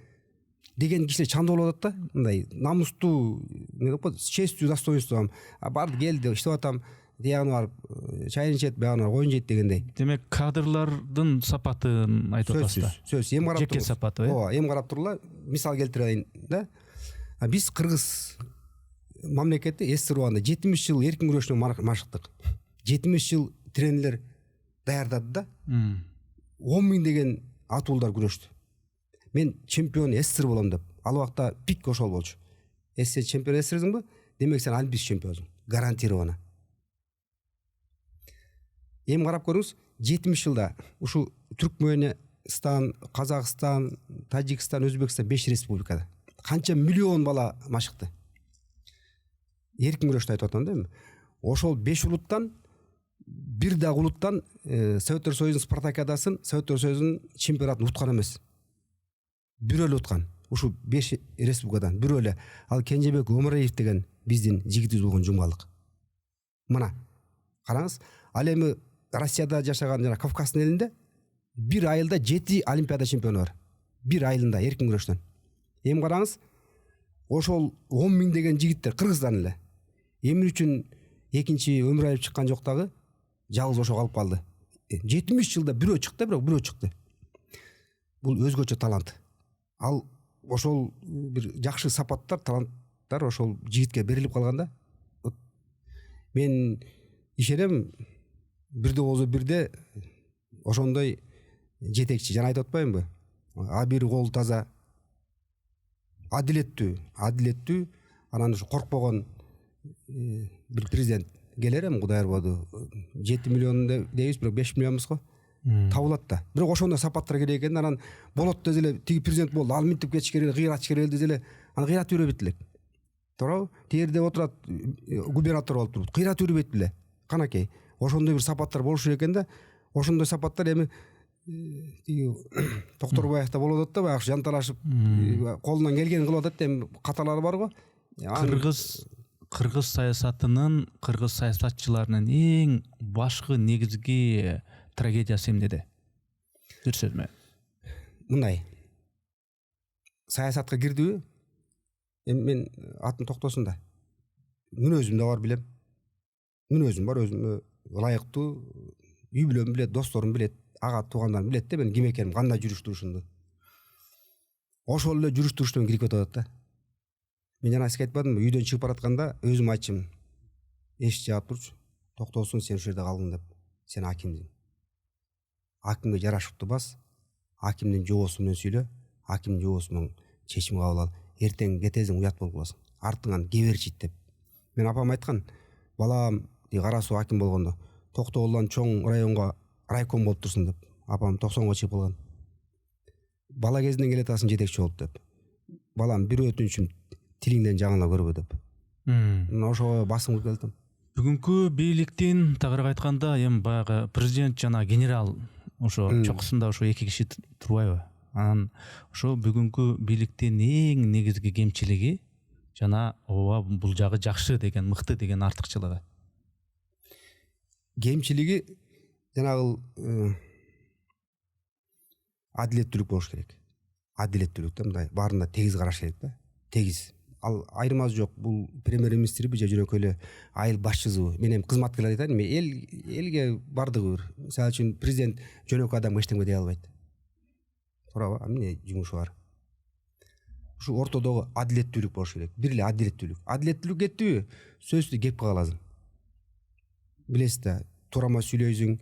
деген кишилер чанда болуп атат да, мындай намустуу, честүү, достоинству барды келди, иштеп атам, тиягына барып чайын ичет, биягына барып коюн жейт дегендей. Демек кадрлардын сапатын айтып атасыз да. Сөз эми карап жеке сапаты, ооба, эми карап турула, мисал келтирейин да. Биз кыргыз мамлекети СССР убагында 70 жыл эркин күрөшүнөн машыктык. 70 жыл тренерлер даярдады да. 10.000 деген атуулдар күрөштү. Мен чемпион СССР болом деп. Ал убакта пик ошол болчу. Сен чемпион СССРсиңби? Демек сен олимпийский чемпионсуң. Гарантированно. Эми карап көрүңүз, 70 жылда ушу Түркмөнстан, Казакстан, Тажикстан, Өзбекстан 5 республикада канча миллион бала машыкты. Эркин күрөштү айтып атам да эми. Ошол 5 улуттан бир да улуттан Советтер Союзунун спартакиадасын, Советтер Союзунун чемпионатын уткан эмес. Бирөө эле уткан. Ушу 5 республикадан бирөө эле. Ал Кенжебек Өмүрөев деген биздин жигитибиз болгон жумгалык. Мына караңыз, ал эми Россияда жашаган жана Кавказдын элинде бир айылда 7 олимпиада чемпиону бар. Бир айылында эркин күрөштөн. Эми караңыз, ошол 10.000 деген жигиттер кыргыздан эле. Эмне үчүн экинчи Өмүрөев чыккан жок дагы, жалгыз ошо калып калды. 70 жылда бирөө чыкты, бирок бирөө чыкты. Бул өзгөчө талант. Ал ошол бир жакшы сапаттар, таланттар ошол жигитке берилип калганда, мен ишенем, бирде болсо бирде ошондой жетекчи, жана айтып атпаймынбы? Бир кол таза, адилеттүү, анан ушу коркпогон бир президент келер эми, Кудай ырбаду. 7 миллион дейбиз, бирок 5 миллионбуз го. Табылат да. Бирок ошондой сапаттар керек экен. Анан болот десе эле, тиги президент болду, ал минтип кетиш керек, кыйратыш керек десе эле, аны кыйратып жүрбөйт элек. Туурабы? Тиерде отурат, губернатор болуп туруп, кыйратып жүрбөйт эле. Канакей. Ошондой бир сапаттар болуш керек экен да. Ошондой сапаттар эми тиги Токторбаевда болуп атат да, баягы жанталашып, колунан келгенин кылып атат, эми каталары бар го. Кыргыз саясатынын, кыргыз саясатчыларынын эң башкы негизги трагедиясы эмнеде? Бир сөз менен. Мындай. Саясатка кирдиби? Эми мен атым токтосун да. Мүнөзүм да бар билем. Мүнөзүм бар, өзүмө ылайыктуу, үй бүлөм билет, досторум билет, ага туугандарым билет да мен ким экеним, кандай жүрүш турушумду. Ошол эле жүрүш туруштан кирип кетип атат да. Мен жана сизге айтпадымбы, үйдөн чыгып баратканда өзүм айтчым, эшик жаап турчу, токтосун, сен ушул жерде калгын деп. Сен акимсиң. Акимге жарашыктуу бас, акимдин жоосу менен сүйлө, акимдин жоосу менен чечим кабыл ал. Эртең кетесиң, уят болуп каласың. Артыңан кеберчит деп. Мен апам айткан, балам, Кара Суу аким болгондо, Токтогулдан чоң районго райком болуп турсуң деп. Апам 90го чыгып калган. Бала кезинен келе атасың жетекчи болуп деп. Балам, бир өтүнүчүм, тилиңден жаңыла көрбө деп. Ошого басым келдим. Бүгүнкү бийликтин тагыраак айтканда, эми баягы президент жана генерал ошо чокусунда ошо эки киши турбайбы? Анан ошо бүгүнкү бийликтин эң негизги кемчилиги жана ооба бул жагы жакшы деген, мыкты деген артыкчылыгы. Кемчилиги жанагыл адилеттүүлүк болуш керек. Адилеттүүлүк да, мындай баарына тегиз караш керек да. Тегиз. Ал айырмасы жок. Бул премьер-министрби же жөнөкөй эле айыл башчысыбы? Мен эми кызматкерлер айтайын, элге бардыгы бир. Мисалы үчүн президент жөнөкөй адамга эчтеме дей албайт. Туурабы? Эмне жумушу бар? Ушу ортодогу адилеттүүлүк болуш керек. Бир эле адилеттүүлүк. Адилеттүүлүк кеттиби, сөзсүз кеп каласың. Билесиз да, турама сүйлөйсүң,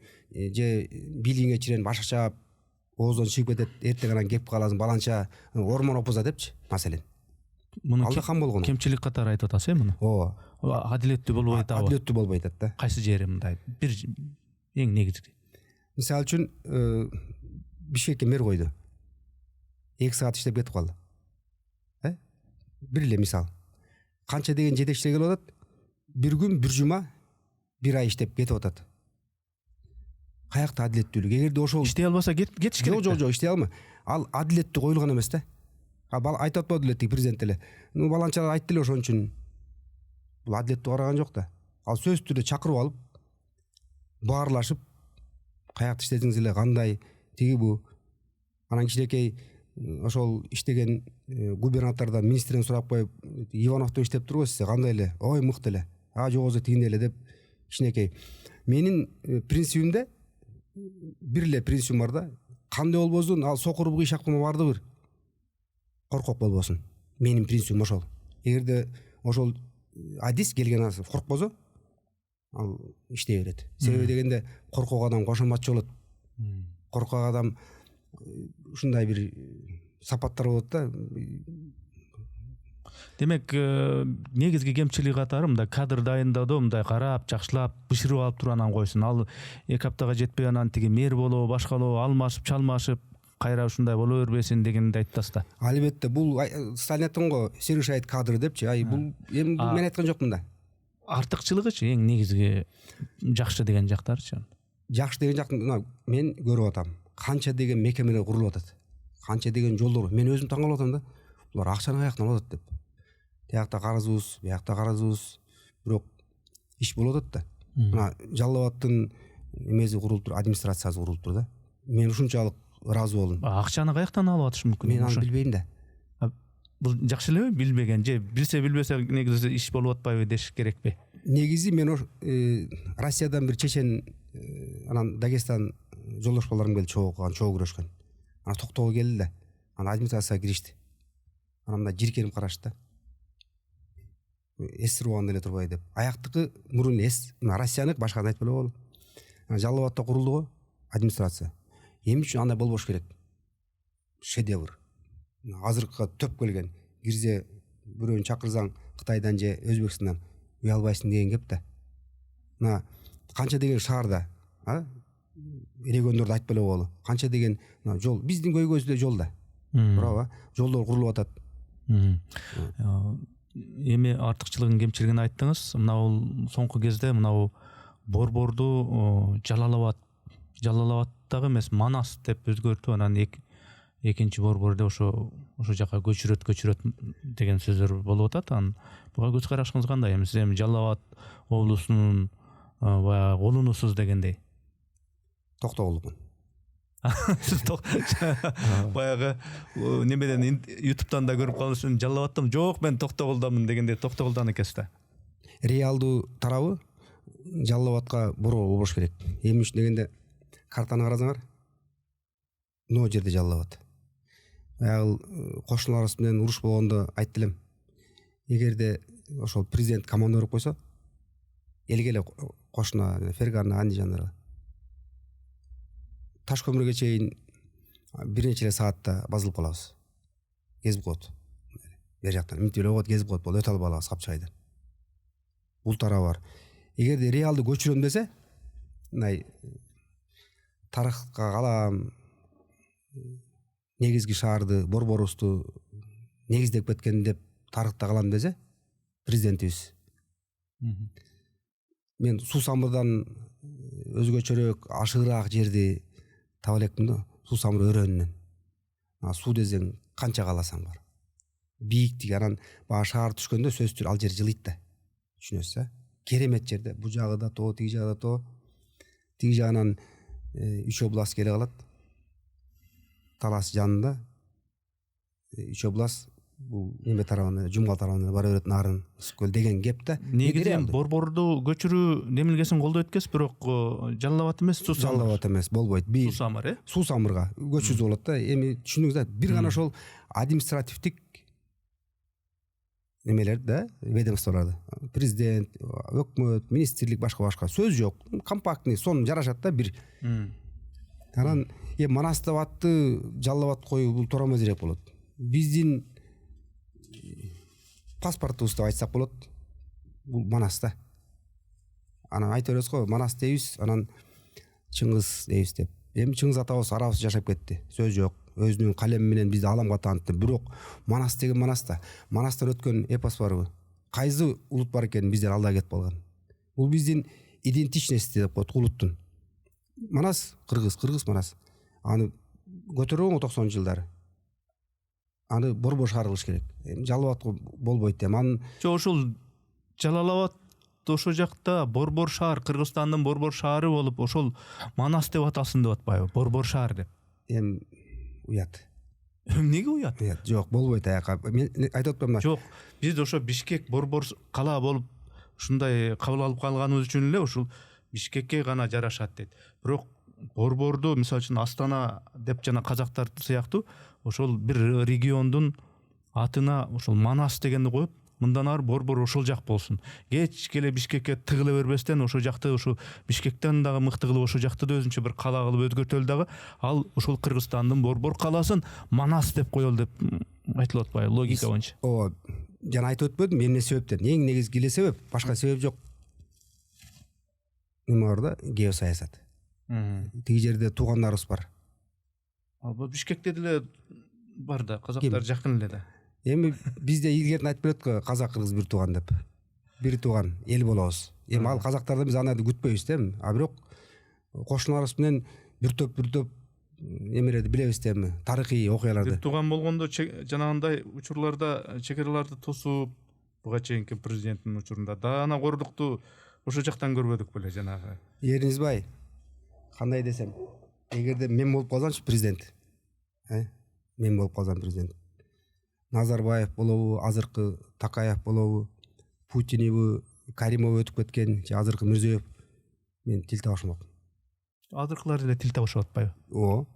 же бийлигиңе чирен башка чаап, оозон чыгып кетет, эртең анан кеп каласың, баланча ормон опуза депчи, маселен. Алда кам болгон. Кемчилик катары айтып атасыз муну? Ооба. Адилеттүү болбой атабы? Адилеттүү болбой атат да. Кайсы жери мындай? Бир эң негизги. Мисалы үчүн, Бишкекке мэр койду. 2 саат иштеп кетип калды. Бир эле мисал. Канча деген жетекчилер келип атат? Бир күн, бир жума, бир ай иштеп кетип атат. Каякта адилеттүүлүк? Эгерде ошол иштей албаса кетиш керек. Жок, иштей алма. Ал адилеттүү коюлган эмес да. Бала айтып атпады эле тиги президент эле. Баланчалар айтты эле ошон үчүн. Бул адилеттүү караган жок да. Ал сөз түрдө чакырып алып, баарлашып, каякта иштедиңиз эле, кандай, тиги бу. Анан кичинекей ошол иштеген губернатордон министрден сурап коюп Ивановдо иштеп турбу сиз кандай эле, ой мыкты эле, жогозу тигиндей эле деп кичинекей. Менин принцибимде бир эле принцибим бар да, кандай болбосун ал сокур кыйшактын баардыгы коркок болбосун. Менин принцибим ошол. Эгерде ошол адис келген адам коркпосо ал иштей берет. Себеби дегенде коркок адам кошоматчы болот. Коркок адам ушундай бир сапаттар болот да. Демек, негизги кемчилиги катары мындай кадр дайындауда мындай карап, жакшылап, бышырып алып туранан койсун. Ал 2 аптага жетпей анан тиги мэр болобу, башкалоо алмашып, чалмашып, кайра ушундай боло бербесин дегенди айтасыз да. Албетте, бул Сталин айткан го, совершает кадры депчи. Бул эми мен айткан жокмун да. Артыкчылыгычы эң негизги жакшы деген жактарычы? Жакшы деген жактын мен көрүп атам. Канча деген мекемелер курулуп атат. Канча деген жолдор. Мен өзүм таң калып атам да. Булар акчаны каяктан алып атат деп. Тиякта карызыбыз, биякта карызыбыз, бирок иш болуп атат да. Мына Жалал Абадтын эмеси курулуп тур, администрациясы курулуп тур да. Мен ушунчалык ыраазы болдум. Акчаны каяктан алып атышы мүмкүн? Мен аны билбейм да. Бул жакшы элеби билбеген же билсе билбесе негизи иш болуп атпайбы деш керекпи? Негизи мен Россиядан бир чечен анан Дагестан жолдош балдарым келди, чогуу көрүшкөн. Ана токтогул келди да. Ана администрацияга киришти. Ана мында жиркенип карашты да. Эс руан эле турбай деп. Аяктыкы мурун эс, Россиянык башканы айтпай болду. Жалал Абадта курулду го администрация. Эми үчүн андай болбош керек. Шедевр. Азыркыга төп келген. Кирзе бирөөнү чакырсаң Кытайдан же Өзбекстандан уя албайсың деген кеп да. Мына канча деген шаарда, региондорду айтпай болду. Канча деген жол, биздин көйгөйсү эле жол да. Бирок жолдор курулуп атат. Эми артыкчылыгын, кемчилигин айттыңыз. Мына соңку кезде мына борборду Жалал Абадтагы эмес, Манас деп өзгөртүп, анан экинчи борборду ошо жака көчүрөт деген сөздөр болуп атат. Анан буга көз карашыңыз кандай? Эми сиз Жалал Абад облусунун баягы колунусуз дегендей. Токтогулмун. Сиз баягы немеден YouTube'дан да көрүп калыш үчүн Жалал Абадтам жок, мен Токтогулдамын дегенде Токтогулдан экенсиз да. Реалдуу тарабы Жалал Абадка борбор болбош керек. Эми үчүн дегенде картаны карасаңар, но жерде Жалал Абад. Ал кошуналарыбыз менен уруш болгондо айтты элем. Эгерде ошол президент команда берип койсо, элге эле кошуна Фергана, Андижандар таш көмүргө чейин бир нече эле саатта базылып калабыз. Кезип коет. Бер жактан мынтип эле коет, кезип коет, болду өтө албайбыз Капчайдан. Бул тарабы бар. Эгерде реалдуу көчүрөм десе, мындай тарыхка калам, негизги шаарды, борборубузду негиздеп кеткен деп тарыхта калам десе, президентибиз. Мен суу самырдан өзгөчөрөөк, ашыгыраак жерди таба элекмин да, суу самыр өрөөнүнөн. Суу десең канча кааласаң бар. Бийиктик, анан баа шаар түшкөндө сөзсүз түрдө ал жер жылыйт да. Түшүнөсүз, керемет жерде. Бул жагы да тоо, тиги жагы да тоо. Тиги жагынан 3 област келе калат. Талас жанында 3 област бул неме тарабына, Жумгал тарабына бара берет, Нарын, Ысыккөл деген кеп да. Негизи борборду көчүрүү демилгесин колдойт экенсиз, бирок Жалал Абад эмес, Жалал Абад эмес, болбойт. Суу самыр, Суу самырга көчүрүп болот да. Эми түшүндүңүз да, бир гана ошол административдик немелер да, ведомстволорду. Президент, өкмөт, министрлик, башка сөз жок. Компактный, сон жарашат да бир. Анан Манас Абадты Жалал Абад коюу бул туура эмес керек болот. Биздин паспортубуз деп айтсак болот. Бул Манаста. Анан айта беребиз го, Манас дейбиз, анан Чыңгыз дейбиз деп. Эми Чыңгыз атабыз арабыз жашап кетти. Сөз жок. Өзүнүн калеми менен бизди аламга таантты. Бирок Манас деген Манаста. Манастан өткөн эпос барбы? Кайсы улут бар экенин биздер алда кетип калган. Бул биздин идентичности деп коет улуттун. Манас кыргыз Манас. Аны көтөргөн 90 жылдары. Аны борбор шаар кылыш керек. Жалал Абад болбойт деп. Аны ошол Жалал Абад ошол жакта борбор шаар, Кыргызстандын борбор шаары болуп, ошол Манас деп аталсын деп атпайбы? Борбор шаар деп. Уят. Эмнеге уят? Жок, болбойт аяка. Мен айтып атпаймынбы мына. Жок, биз ошо Бишкек борбор кала болуп ушундай кабыл алып калганыбыз үчүн эле ушул Бишкекке гана жарашат дейт. Бирок борборду мисалы үчүн Астана деп жана казактар сыяктуу ошол бир региондун атына ошол Манас дегенди коюп, мындан ары борбор ошол жак болсун. Кеч келе Бишкекке тыгыла бербестен ошол жакты ушу Бишкектен дагы мыкты кылып ошол жакты да өзүнчө бир кала кылып өзгөртөлү дагы ал ушул Кыргызстандын борбор каласын Манас деп коелу деп айтылып атпайбы логика боюнча. Ооба, жана айтып өтпөдүм эмне себептен? Эң негизги эле себеп, башка себеп жок. Эме бар да, геосаясат. Тиги жерде туугандарыбыз бар. Ал Бишкекте деле бар да, казактар жакын эле да. Эми бизде илгертен айтып берет го, казак кыргыз бир тууган деп. Бир тууган эл болобуз. Эми ал казактардан биз аны күтпөйбүз да эми. А бирок кошуналарыбыз менен бир топ эмелерди билебиз да эми, тарыхый окуяларды. Бир тууган болгондо жанагындай учурларда чегераларды тосуп, буга чейинки президенттин учурунда даана корлукту ошол жактан көрбөдүк беле жанагы. Эринизбай, кандай десем, эгерде мен болуп калсамчы президент, мен болуп калсам президент, Назарбаев болобу, азыркы Такаев болобу, Путинибы, Каримов өтүп кеткен, же азыркы Мирзиёев, мен тил табышмак. Азыркылар деле тил табышып атпайбы? Ооба.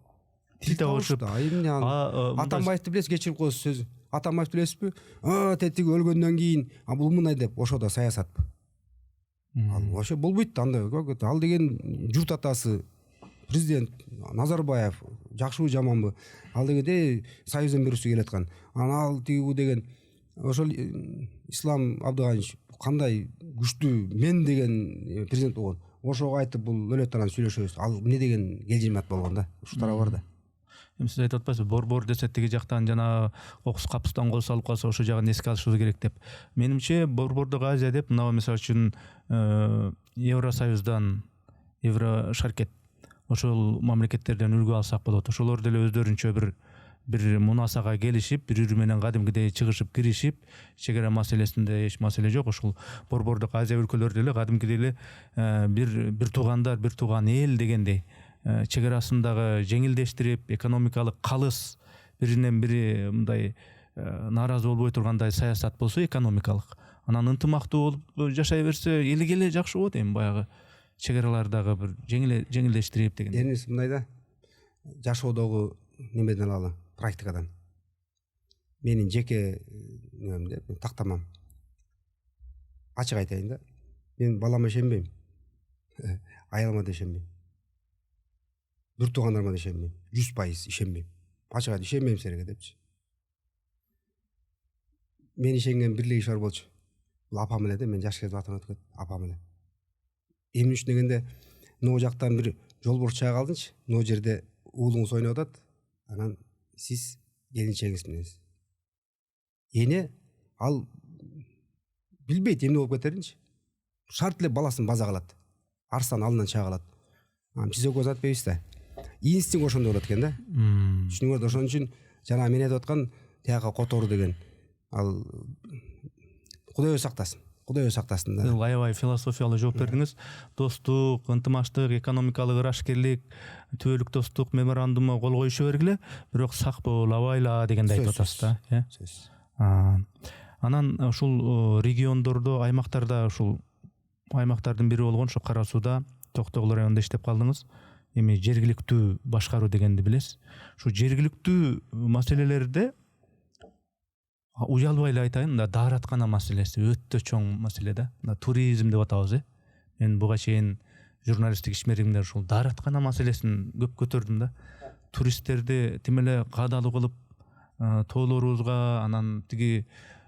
Тил табышып. Атамбаевди билесиз, кечирип коесуз сөзү. Атамбаевди билесизби? Тетиги өлгөндөн кийин, бул мындай деп, ошо да саясатпы. Ал вообще болбойт анда. Ал деген журт атасы, президент Назарбаев, жакшыбы жаманбы? Ал деген союздун бирүүсү келаткан. Ал тиги деген ошол Ислам Абдыганиевич кандай күчтүү мен деген президент болгон. Ошого айтып бул өлөт анан сүйлөшөбүз. Ал эмне деген келжимат болгон да. Ушу тарабы бар да. Эми сиз айтып атпайсызбы, борбор десе тиги жактан жана кокус капыстан кол салып калса ошол жагын эске алышыбыз керек деп. Менимче борбордук Азия деп мына мисалы үчүн Евросоюздан, Еврошаркет ошол мамлекеттерден үлгү алсак болот. Ошолор деле өздөрүнчө бир мунасага келишип, бири-бири менен кадимкидей чыгышып киришип, чегара маселесинде эч маселе жок. Ошол борбордук Азия өлкөлөрү деле кадимкидей эле бир туугандар, бир тууган эл дегендей чегарасын дагы жеңилдештирип, экономикалык калыс биринен бири мындай нааразы болбой тургандай саясат болсо экономикалык, анан ынтымактуу болуп жашай берсе элге эле жакшы болот. Эми баягы чегаралардагы бир жеңилдештирип деген. Энеси мындай да, жашоодогу немеден алалы, практикадан. Менин жеке немемде тактамам. Ачык айтайын да, мен балама ишенбейм. Аялыма да ишенбейм. Бир туугандарыма да ишенбейм. 100% ишенбейм. Ачык айтып ишенбейм силерге депчи. Мен ишенген бир эле киши бар болчу. Бул апам эле да, мен жаш кезде атам өтүп кетти, апам эле. Эмне үчүн дегенде, могу жактан бир жол бурчага калдынчы. Могу жерде уулуңуз ойноп атат. Анан сиз келинчегиңиз мененсиз. Эне ал билбейт эмне болуп кетеринчи. Шарт эле баласын база кылат. Арстан алдынан чыга калат. Сиз экөөбүз айтпайбыз да. Инстинкт ошондой болот экен да. Түшүнүңөр, ошон үчүн жана мен айтып аткан тияка котору деген ал Кудой сактасын. Кудой сактасын да. Аябай философиялык жооп бердиңиз. Достук, ынтымаштык, экономикалык ырашкерлик, түбөлүк достук меморандумга кол коюшу бергиле, бирок сак болобайла дегенди айтып атасыз да, Анан ушул региондордо, аймактарда ушул аймактардын бири болгон ошо Кара Сууда, Токтогул районунда иштеп калдыңыз. Эми жергиликтүү башкаруу дегенди билесиз. Ушу жергиликтүү маселелерде уялбай эле айтайын, да даараткана маселеси өтө чоң маселе да. Туризм деп атабыз, Мен буга чейин журналисттик ишмеримде ушул даараткана маселесин көп көтөрдүм да. Туристтерди тим эле каадалуу кылып тоолорубузга, анан тиги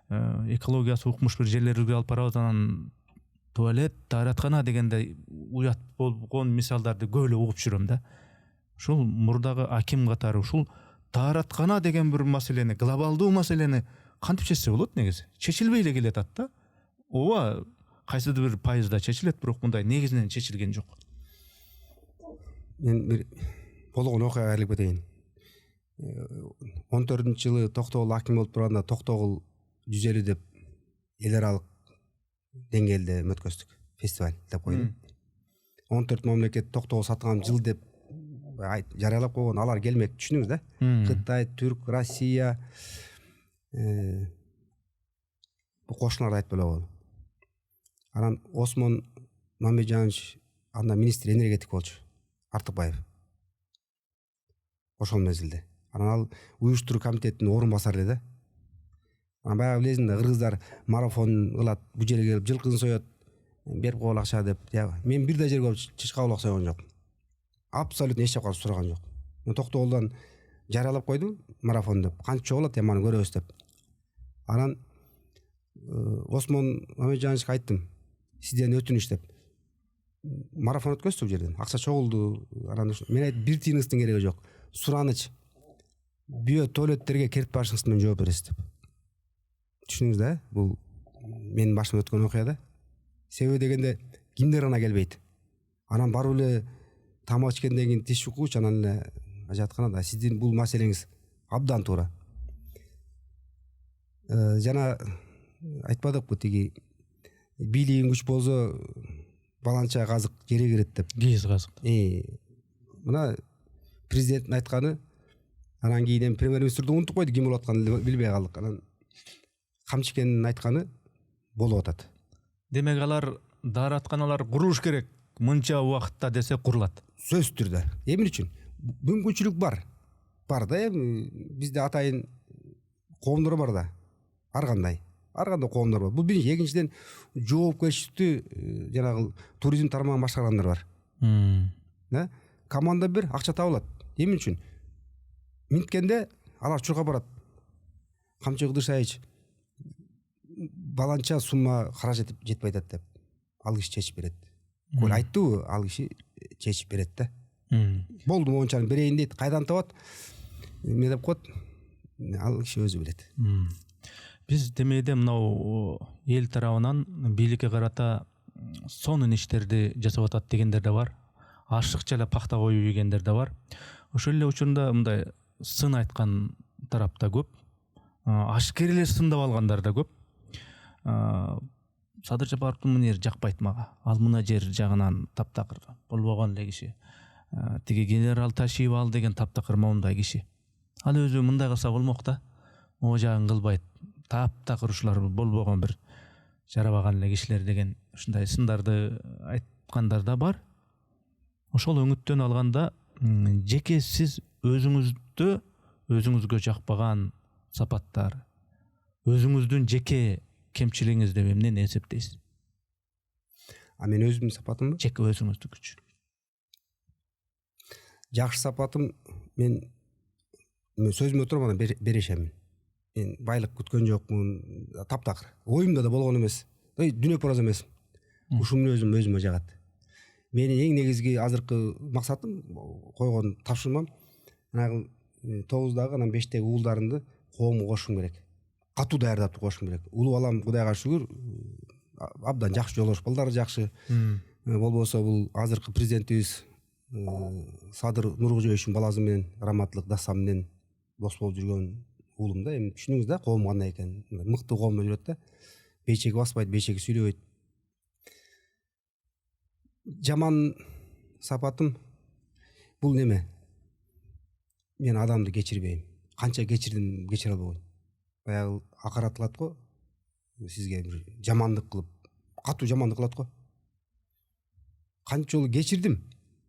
экологиясы укмуш бир жерлерге алып барабыз, анан туалет, даараткана дегенде уят болгон мисалдарды көп эле угуп жүрөм да. Ушул мурдагы аким катары ушул даараткана деген бир маселени, глобалдуу маселени кантип чечсе болот негизи? Чечилбей эле келатат да. Ооба, кайсыдыр бир пайызда чечилет, бирок мындай негизинен чечилген жок. Мен бир болгон окуяга кайрылып кетейин. 14-жылы Токтогул аким болуп турганда Токтогул 150 деп эл аралык деңгээлде өткөздүк фестиваль деп койдум. 14 мамлекет Токтогул сатылган жыл деп жарыялап койгон, алар келмек, түшүнүңүз да. Кытай, Түрк, Россия бул кошуналар айтып эле койду. Анан Осмон Мамеджанович анда министр энергетик болчу, Артыкбаев. Ошол мезгилде. Анан ал уюштуруу комитетинин орун басары эле да. Анан баягы билесиң да, кыргыздар марафон кылат, бул жерге келип жылкысын соёт, берип койгул акча деп. Мен бир да жерге чычкабылак сойгон жокмун. Абсолютно эч жака сураган жок. Мен Токтогулдан жарыялап койдум марафон деп. Канча болот эми аны көрөбүз деп. Анан Осмон Мамеджановичке айттым, сизден өтүнүч деп. Марафон өткөзсү бул жерден. Акча чогулду. Анан мен айттым, бир тыйыныштын кереги жок. Сураныч. Био туалеттерге кирип барышыңыз менен жооп бересиз деп. Түшүнүңүз да, бул менин башымдан өткөн окуя да. Себеби дегенде кимдер гана келбейт. Анан барып эле тамак ичкенден кийин тиш чуккуч, анан эле ажатканада сиздин бул маселеңиз абдан туура. Жана айтпадыкпы тиги бийлигиң күч болсо баланча казык жерге кирет деп. Кийиз казык. Мына президенттин айтканы, анан кийин премьер-министрди унутуп койду, ким болуп атканын билбей калдык. Анан Камчыкенин айтканы болуп атат. Демек алар дааратканалар курулуш керек. Мынча убакытта десе курулат. Сөзсүз түрдө. Эмне үчүн? Мүмкүнчүлүк бар. Бар да, эми бизде атайын коомдор бар да. Ар кандай коомдор бар. Бул биринчи, экинчиден жоопкерчиликтүү жанагы туризм тармагын башкаргандар бар. Да? Команда бир, акча табылат. Эмне үчүн? Минткенде алар чурга барат. Камчы Кыдыршаевич баланча сумма каражат жетпей атат деп. Ал киши чечип берет. Көл айттыбы, ал киши чечип берет да. Болду мончаны берейин дейт, кайдан табат? Эмне деп коет? Ал киши өзү билет. Биз демейде мынау эл тарабынан бийликке карата сонун иштерди жасап атат дегендер да бар. Ашыкча эле пакта коюу дегендер да бар. Ошол эле учурунда мындай сын айткан тарапта көп. Ашкер эле сындап алгандар да көп. Садыр Жапаровдун мына жери жакпайт мага. Ал мына жер жагынан таптакыр болбогон эле киши. Тиги генерал Ташиев деген таптакыр моундай киши. Ал өзү мындай кылса болмок да. Могу жагын кылбайт. Таптакыр ушулар болбогон бир жарабаган эле кишилер деген ушундай сындарды айткандар да бар. Ошол өңүттөн алганда жеке сиз өзүңүзгө жакпаган сапаттар, өзүңүздүн жеке кемчилигиңиз деп эмнени эсептейсиз? Мен өзүмдүн сапатымбы? Жеке өзүңүздүкүчү. Жакшы сапатым, мен сөзүмө туруп анан берешемин. Мен байлык күткөн жокмун, таптакыр. Оюмда да болгон эмес. Дүнө проз эмес. Ушул мүнөзүм өзүмө жагат. Менин эң негизги азыркы максатым, койгон тапшырмам, анагы 9-дагы анан 5-теги уулдарымды коомго кошушум керек. Катуу даярдап кошушум керек. Улуу балам Кудайга шүгүр абдан жакшы жолдош, балдары жакшы. Болбосо бул азыркы президентибиз Садыр Нуркожоевичтин баласы менен Раматтылык Дастан менен дос болуп жүргөн уулум да. Эми түшүнүңүз да, коом кандай экен. Мыкты коомдо жүрөт да. Бейчеги баспайт, бейчеги сүйлөбөйт. Жаман сапатым бул неме? Мен адамды кечирбейм. Канча кечирдим, кечире албайм. Баягы акарат кылат го, сизге бир жамандык кылып, катуу жамандык кылат го. Канча жолу кечирдим.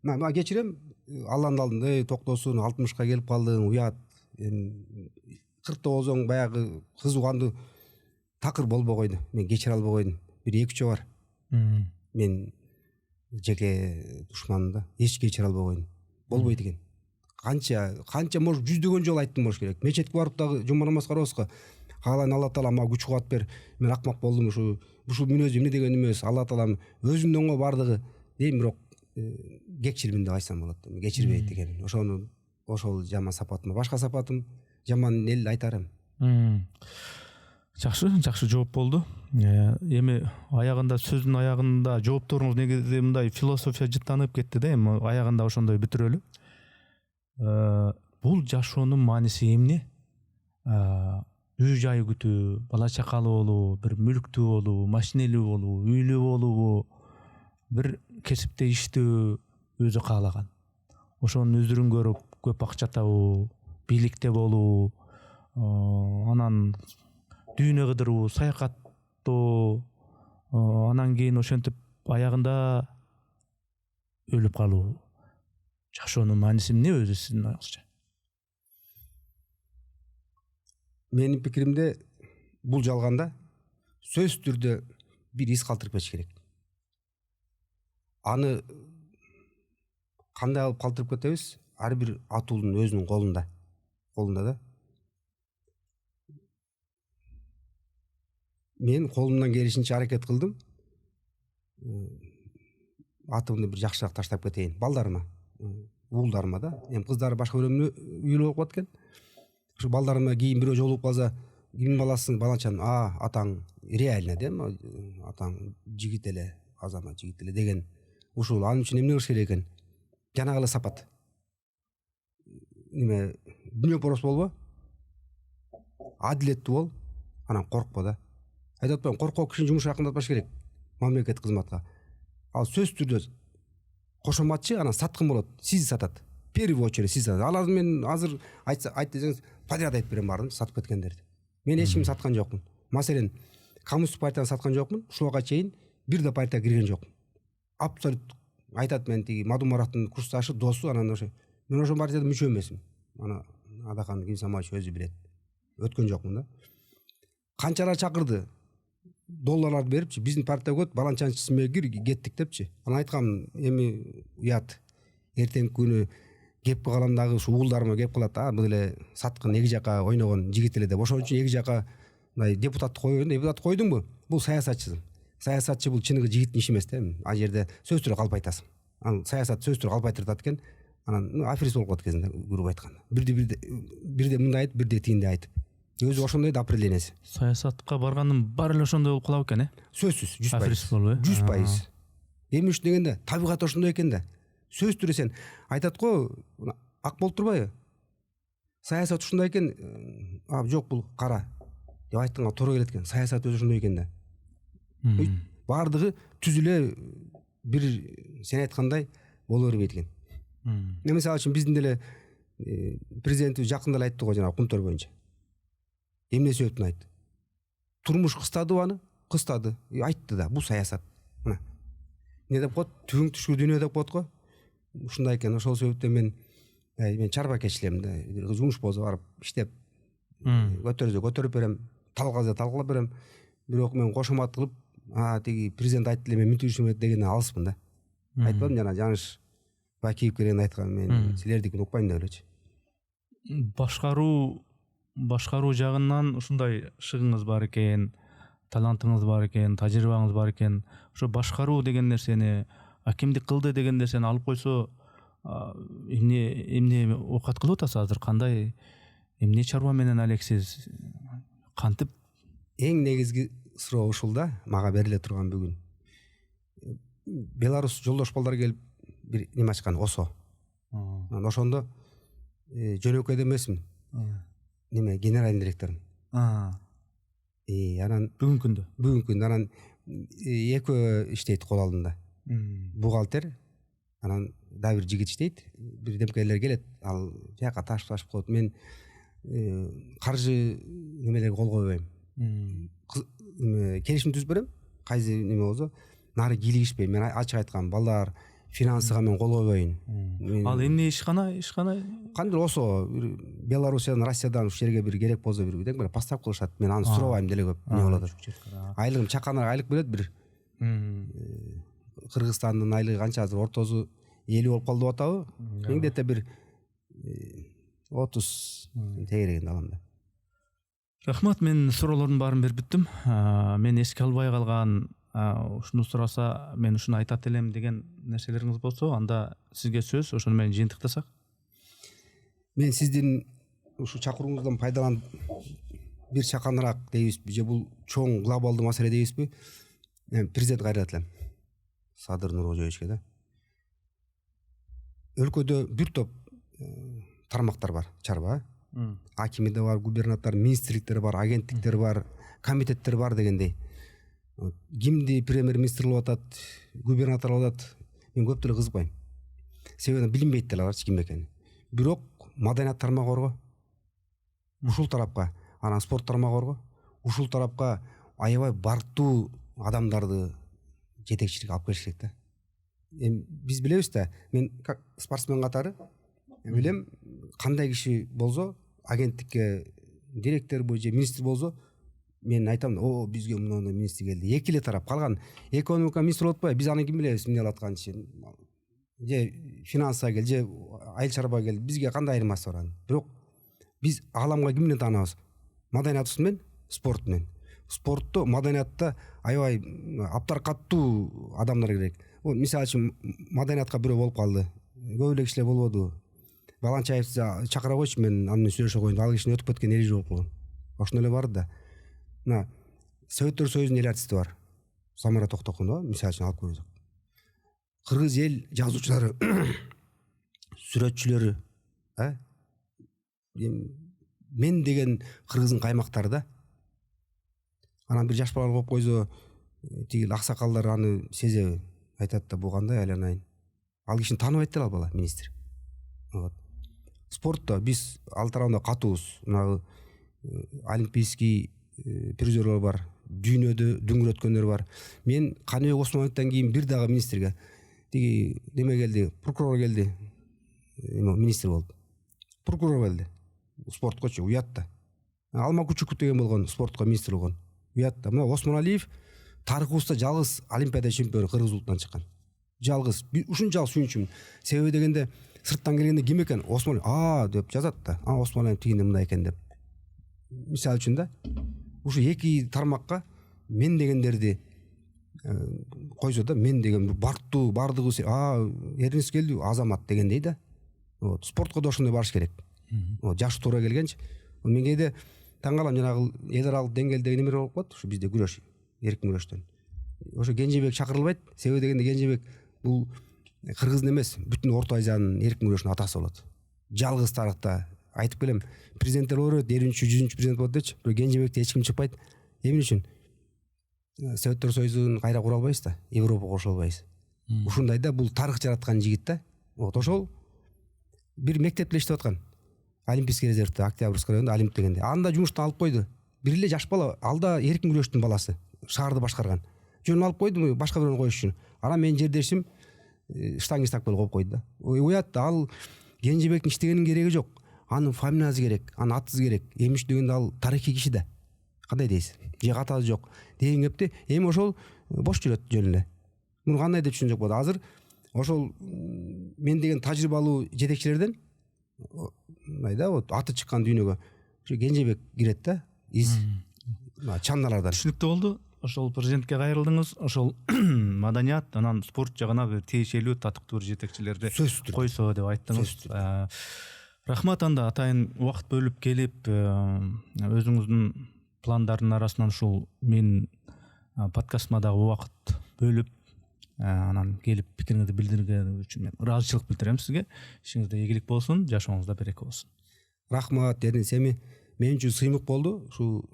Мен кечирем, Алланын алдында, токтосун, 60ка келип калдың, уят. 49 баягы кызуу кандуу такыр болбой койду. Мен кечире албай койдум. Бир 2 жол бар. Мен жеке душманым да, эч кечире албай койдум. Болбойт экен. Канча может 100 жол айттым болуш керек. Мечетке барып дагы жума намаз кылабызга. Каалайын Алла Таала мага күч кубат бер. Мен акмак болдум, ушул мүнөзүм эмне деген эмес. Алла Таалам өзүнүн оңго бардыгы дейм, бирок кечирмин деп айтсам болот. Кечирбейт экен. Ошол жаман сапатым. Башка сапатым жаман эл айтарым. Жакшы жооп болду. Эми аягында, сөздүн аягында жоопторуңуз негизи мындай философия жыттанып кетти да, эми аягында ошондой бүтүрөлү. Бул жашоонун мааниси эмне? Үй жай күтүү, бала чакалы болуу, бир мүлктүү болуу, машинелүү болуу, үйлүү болуу, бир кесипте иштөө өзү каалаган. ошонун өздөрүн көрүп көп акча табуу, бийликте болуу, анан дүйнө кыдыруу, саякаттоо, анан кийин ошентип аягында өлүп калуу. Жашоонун мааниси эмне өзү сиздин оюңузча? Менин пикиримде бул жалганда сөзсүз түрдө бир из калтырып кетиш керек. Аны кандай алып калтырып кетебиз? Ар бир атуулдун өзүнүн колунда да. Мен колумдан келишинче аракет кылдым. Атымды бир жакшыраак таштап кетейин балдарыма, уулдарыма да. Эми кыздары башка бирөө үйлүү болуп кеткен. Ушу балдарыма кийин бирөө жолугуп калса, кимдин баласысың, баланчан, атаң реально дем, атаң жигит эле, азамат жигит эле деген. Ушул анын үчүн эмне кылыш керек экен? Жанагы эле сапат. Неме, дүнөпөрөс болбо, адилеттүү бол, анан коркпо да. Айтып атпаймынбы, коркоо кишини жумуш жакындатпаш керек мамлекеттик кызматка. Ал сөзсүз түрдө кошоматчы, анан саткын болот, сизди сатат. Первый очередь сизди сатат. Аларды мен азыр айт десеңиз подряд айтып берем баарын сатып кеткендерди. Мен эч кимди саткан жокмун. Маселен, коммунистик партияны саткан жокмун. Ушуга чейин бир да партияга кирген жокмун. Абсолют айтат, мен тиги Мадумараттын курсташы, досу, анан ошо мен ошол партияда мүчө эмесмин. Ана Адакан Кимсамович өзү билет. Өткөн жокмун да. Канчалар чакырды. Долларларды берипчи, биздин партияга өт, баланчанын исиме кир, кеттик депчи. Анан айткам, эми уят. Эртеңки күнү кеп калам дагы ушу уулдарыма кеп калат, бул эле саткын эки жака ойногон жигит эле деп. Ошон үчүн эки жака мындай депутаттык койгон, депутат койдуңбу? Бул саясатчысың. Саясатчы бул чыныгы жигиттин иши эмес да. Ал жерде сөз түрү калп айтасың. Анан саясат сөз түрү калп айтырат экен. Анан аферист болуп калат кезинде көрүп айтканда. Бирде мындай айтып, бирде тигиндей айтып. Өзү ошондой да определениясы. Саясатка баргандын баары эле ошондой болуп калабы экен, Сөзсүз 100%. Аферист болбой? 100%. Эмне үчүн дегенде, табигат ошондой экен да. Сөз түрү сен айтат го, ак болуп турбайбы? Саясат ушундай экен, жок бул кара деп айтканга туура келет экен. Саясат өзү ошондой экен да. Баардыгы түзүлө бир сен айткандай боло бербейт экен. Мисалы үчүн биздин деле президентибиз жакында эле айтты го, жана Кумтөр боюнча. Эмне себептен айтты? Турмуш кыстадыбы аны? Кыстады. Айтты да, бул саясат. Мына. Не деп коет? Түбүң түшкүр дүйнө деп коет го. Ушундай экен. Ошол себептен мен чарба кечилем да. Бир жумуш болсо барып иштеп, көтөрүп берем, талкаласа талкалап берем. Бирок мен кошомат кылып, тиги президент айтты эле, мен мүнтүшүм керек дегенден алыспын да. Айтпадым, жана Жаныш Бакиев керек айткан, мен силердикин укпайм деп элечи. Башкаруу жагынан ушундай шыгыңыз бар экен, талантыңыз бар экен, тажрыйбаңыз бар экен. Ошо башкаруу деген нерсени, кимдик кылды деген нерсени алып койсо, эмне оокат кылып атасыз азыр? Кандай эмне чарба менен алексиз? Кантип? Эң негизги суроо ушул да, мага бериле турган бүгүн. Беларус жолдош балдар келип бир неме ачкан, ОСО. Анан ошондо жөнөкөй эмесмин. Неме, генеральный директормун. Анан бүгүнкү күндө анан экөө иштейт кол алдында. Бухгалтер, анан да бир жигит иштейт. Бир демкелер келет, ал жака ташып коет. Мен каржы немелерге кол койбойм. Келишим түзүп берем. Кайсы неме болсо, нары кийлигишпейм. Мен ачык айткам, балдар финансыга мен кол койбойн. Ал эмне ишкана? Кандыр ОСО, Беларусиядан, Россиядан уш жерге бир керек болсо бир дең поставка кылышат. Мен аны сурабайм деле көп. Не болот? Айлыгым чакана айлык берет бир. Кыргызстандын айлыгы канча азыр? Ортосу 50 болуп калды деп атабы? Эңдете бир 30 тегерегин алам да. Рахмат, мен суроолордун баарын берип бүттүм. Мен эске албай калган, ушуну сураса мен ушуну айтат элем деген нерселериңиз болсо, анда сизге сөз, ошону менен жыйынтыктасак. Мен сиздин ушу чакырууңуздан пайдаланып бир чаканыраак дейбизби, же бул чоң глобалдуу маселе дейбизби? Президентке кайрылат элем. Садыр Нуркожоевичке да. Өлкөдө бир топ тармактар бар, чарба. Акими да бар, губернатор, министрликтер бар, агенттиктер бар, комитеттер бар дегендей. Кимди премьер-министр кылып атат, губернатор кылып атат, мен көп деле кызыкпайм. себебі билинбейт деле алар ким экени. Бирок маданият тармагы барго. Ушул тарапка, анан спорт тармагы барго. Ушул тарапка аябай бардуу адамдарды жетекчиликке алып келиш керек да. Биз билебиз да, мен как спортсмен катары билем кандай киши болсо, агенттикке директор же министр болсо, мен айтам, о бизге мындай министр келди. Эки эле тарап калган экономика министри болуп атпайбы, биз аны ким билебиз эмне кылып атканын. Же финансга кел, же айыл чарбага кел, бизге кандай айырмасы бар анын. Бирок биз ааламга ким менен таанабыз? Маданиятыбыз менен, спорт менен. Спортто, маданиятта аябай аптар каттуу адамдар керек. Мисалы үчүн маданиятка бирөө болуп калды. Көп эле кишилер болбоду. Баланчаевди чакыра койчу, мен аны сүйлөшө коеюн. Ал кишинин өтүп кеткен эли болуп калган. Ошондой эле бар да. Мына Советтер Союзунун эл артисти бар. Самара Токтокунова, мисалы үчүн алып көрсөк. Кыргыз эл жазуучулары, сүрөтчүлөрү, мен деген кыргыздын каймактары да. Анан бир жаш бала коюп койсо, тиги аксакалдар аны сезеби, айтат да, бу кандай айланайын. Ал кишини тааныбайт да ал бала, министр. Спортто биз ал тарабында катуубуз. Мына олимпийский призерлор бар, дүйнөдө дүңгүрөткөндөр бар. Мен Каныбек Осмоновдон кийин бир дагы министрге тиги неме келди, прокурор келди, министр болуп. Прокурор келди. Спорткочу уят да. Алма Кучуков деген болгон, спортко министр болгон. Уят да. Мына Осмоналиев тарыхыбызда жалгыз олимпиада чемпиону кыргыз улутунан чыккан. Жалгыз. Ушунчалык сүйүнчүмүн. Себеби дегенде сырттан келгенде ким экен? Осмоналиев деп жазат да. Осмоналиев тигинде мындай экен деп. Мисалы үчүн да, ушу эки тармакка мен дегендерди койсо да, мен деген бардуу бардыгы Эрнест келди, азамат дегендей да. Спортко да ошондой барыш керек. Жашы туура келгенчи. Мен кээде таң калам, жанагы эл аралык деңгээлдеги немелер болуп калат, ушу бизде күрөш, эркин күрөштөн. Ошо Кенжебек чакырылбайт. Себеби дегенде Кенжебек бул кыргыздын эмес, бүтүн Орто Азиянын эркин күрөшүнүн атасы болот. Жалгыз тарыхта айтып келем, президенттер болор, 100-100 президент болот дечи. Бирок Кенжебекте эч ким чыкпайт. Эмне үчүн? Советтер Союзун кайра кура албайбыз да, Европага кошо албайбыз. Ушундай да, бул тарых жараткан жигит да. Ошол бир мектепте иштеп аткан. Олимпийский резервде, Октябрьский районунда Олимп дегенде. Анда жумуштан алып койду. Бир эле жаш бала, алда эркин күрөштүн баласы, шаарды башкарган. Жөн алып койду башка бирөөнү коюш үчүн. Анан менин жердешим штангист так коюп койду да. Уят да, ал Кенжебектин иштегенин кереги жок. Анын фамилиясы керек, анын атысы керек. Эми үчүн дегенде ал тарыхый киши да. Кандай дейсиз? Же катасы жок деген кепти. Эми ошол бош жүрөт жөн эле. Муну кандай деп түшүнсөк болот? Азыр ошол мен деген тажрыйбалуу жетекчилерден мындай да, аты чыккан дүйнөгө ошо Кенжебек кирет да. Чанналардан. Түшүнүктүү болду. Ошол президентке кайрылдыңыз, ошол маданият, анан спорт жагына бир тиешелүү татыктуу жетекчилерди койсо деп айттыңыз. Рахмат, анда атайын убакыт бөлүп келип, өзүңүздүн пландардын арасынан ушул мен подкастыма дагы убакыт бөлүп, анан келип пикириңизди билдирген үчүн мен ыраазычылык билдирем сизге. Ишиңизде ийгилик болсун, жашооңузда береке болсун. Рахмат, Эрнис, эми мен үчүн сыймык болду. Ушу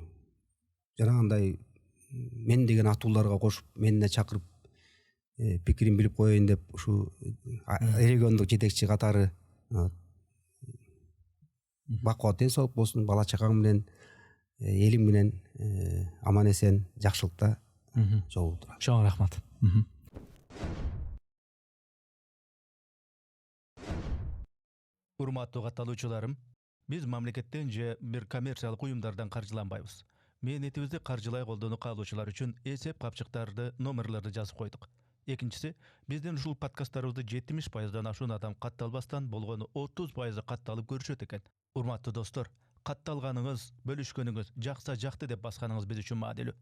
жанагындай мен деген атууларга кошуп, мени чакырып, пикирин билип коеюн деп, ушу региондук жетекчи катары бакубат ден соолук болсун, бала чакаң менен, элиң менен аман эсен, жакшылыкта жолугуп. Чоң рахмат. Урматтуу катталуучуларым, биз мамлекеттен же бир коммерциялык уюмдардан каржыланбайбыз. Мээнетибизди каржылай колдонуу каалоочулар үчүн эсеп капчыктарды, номерлерди жазып койдук. Экинчиси, биздин ушул подкасттарыбызды 70%дан ашуун адам катталбастан болгону 30% катталып көрүшөт экен. Урматтуу достор, катталганыңыз, бөлүшкөнүңүз, жакса жакты деп басканыңыз биз үчүн маанилүү.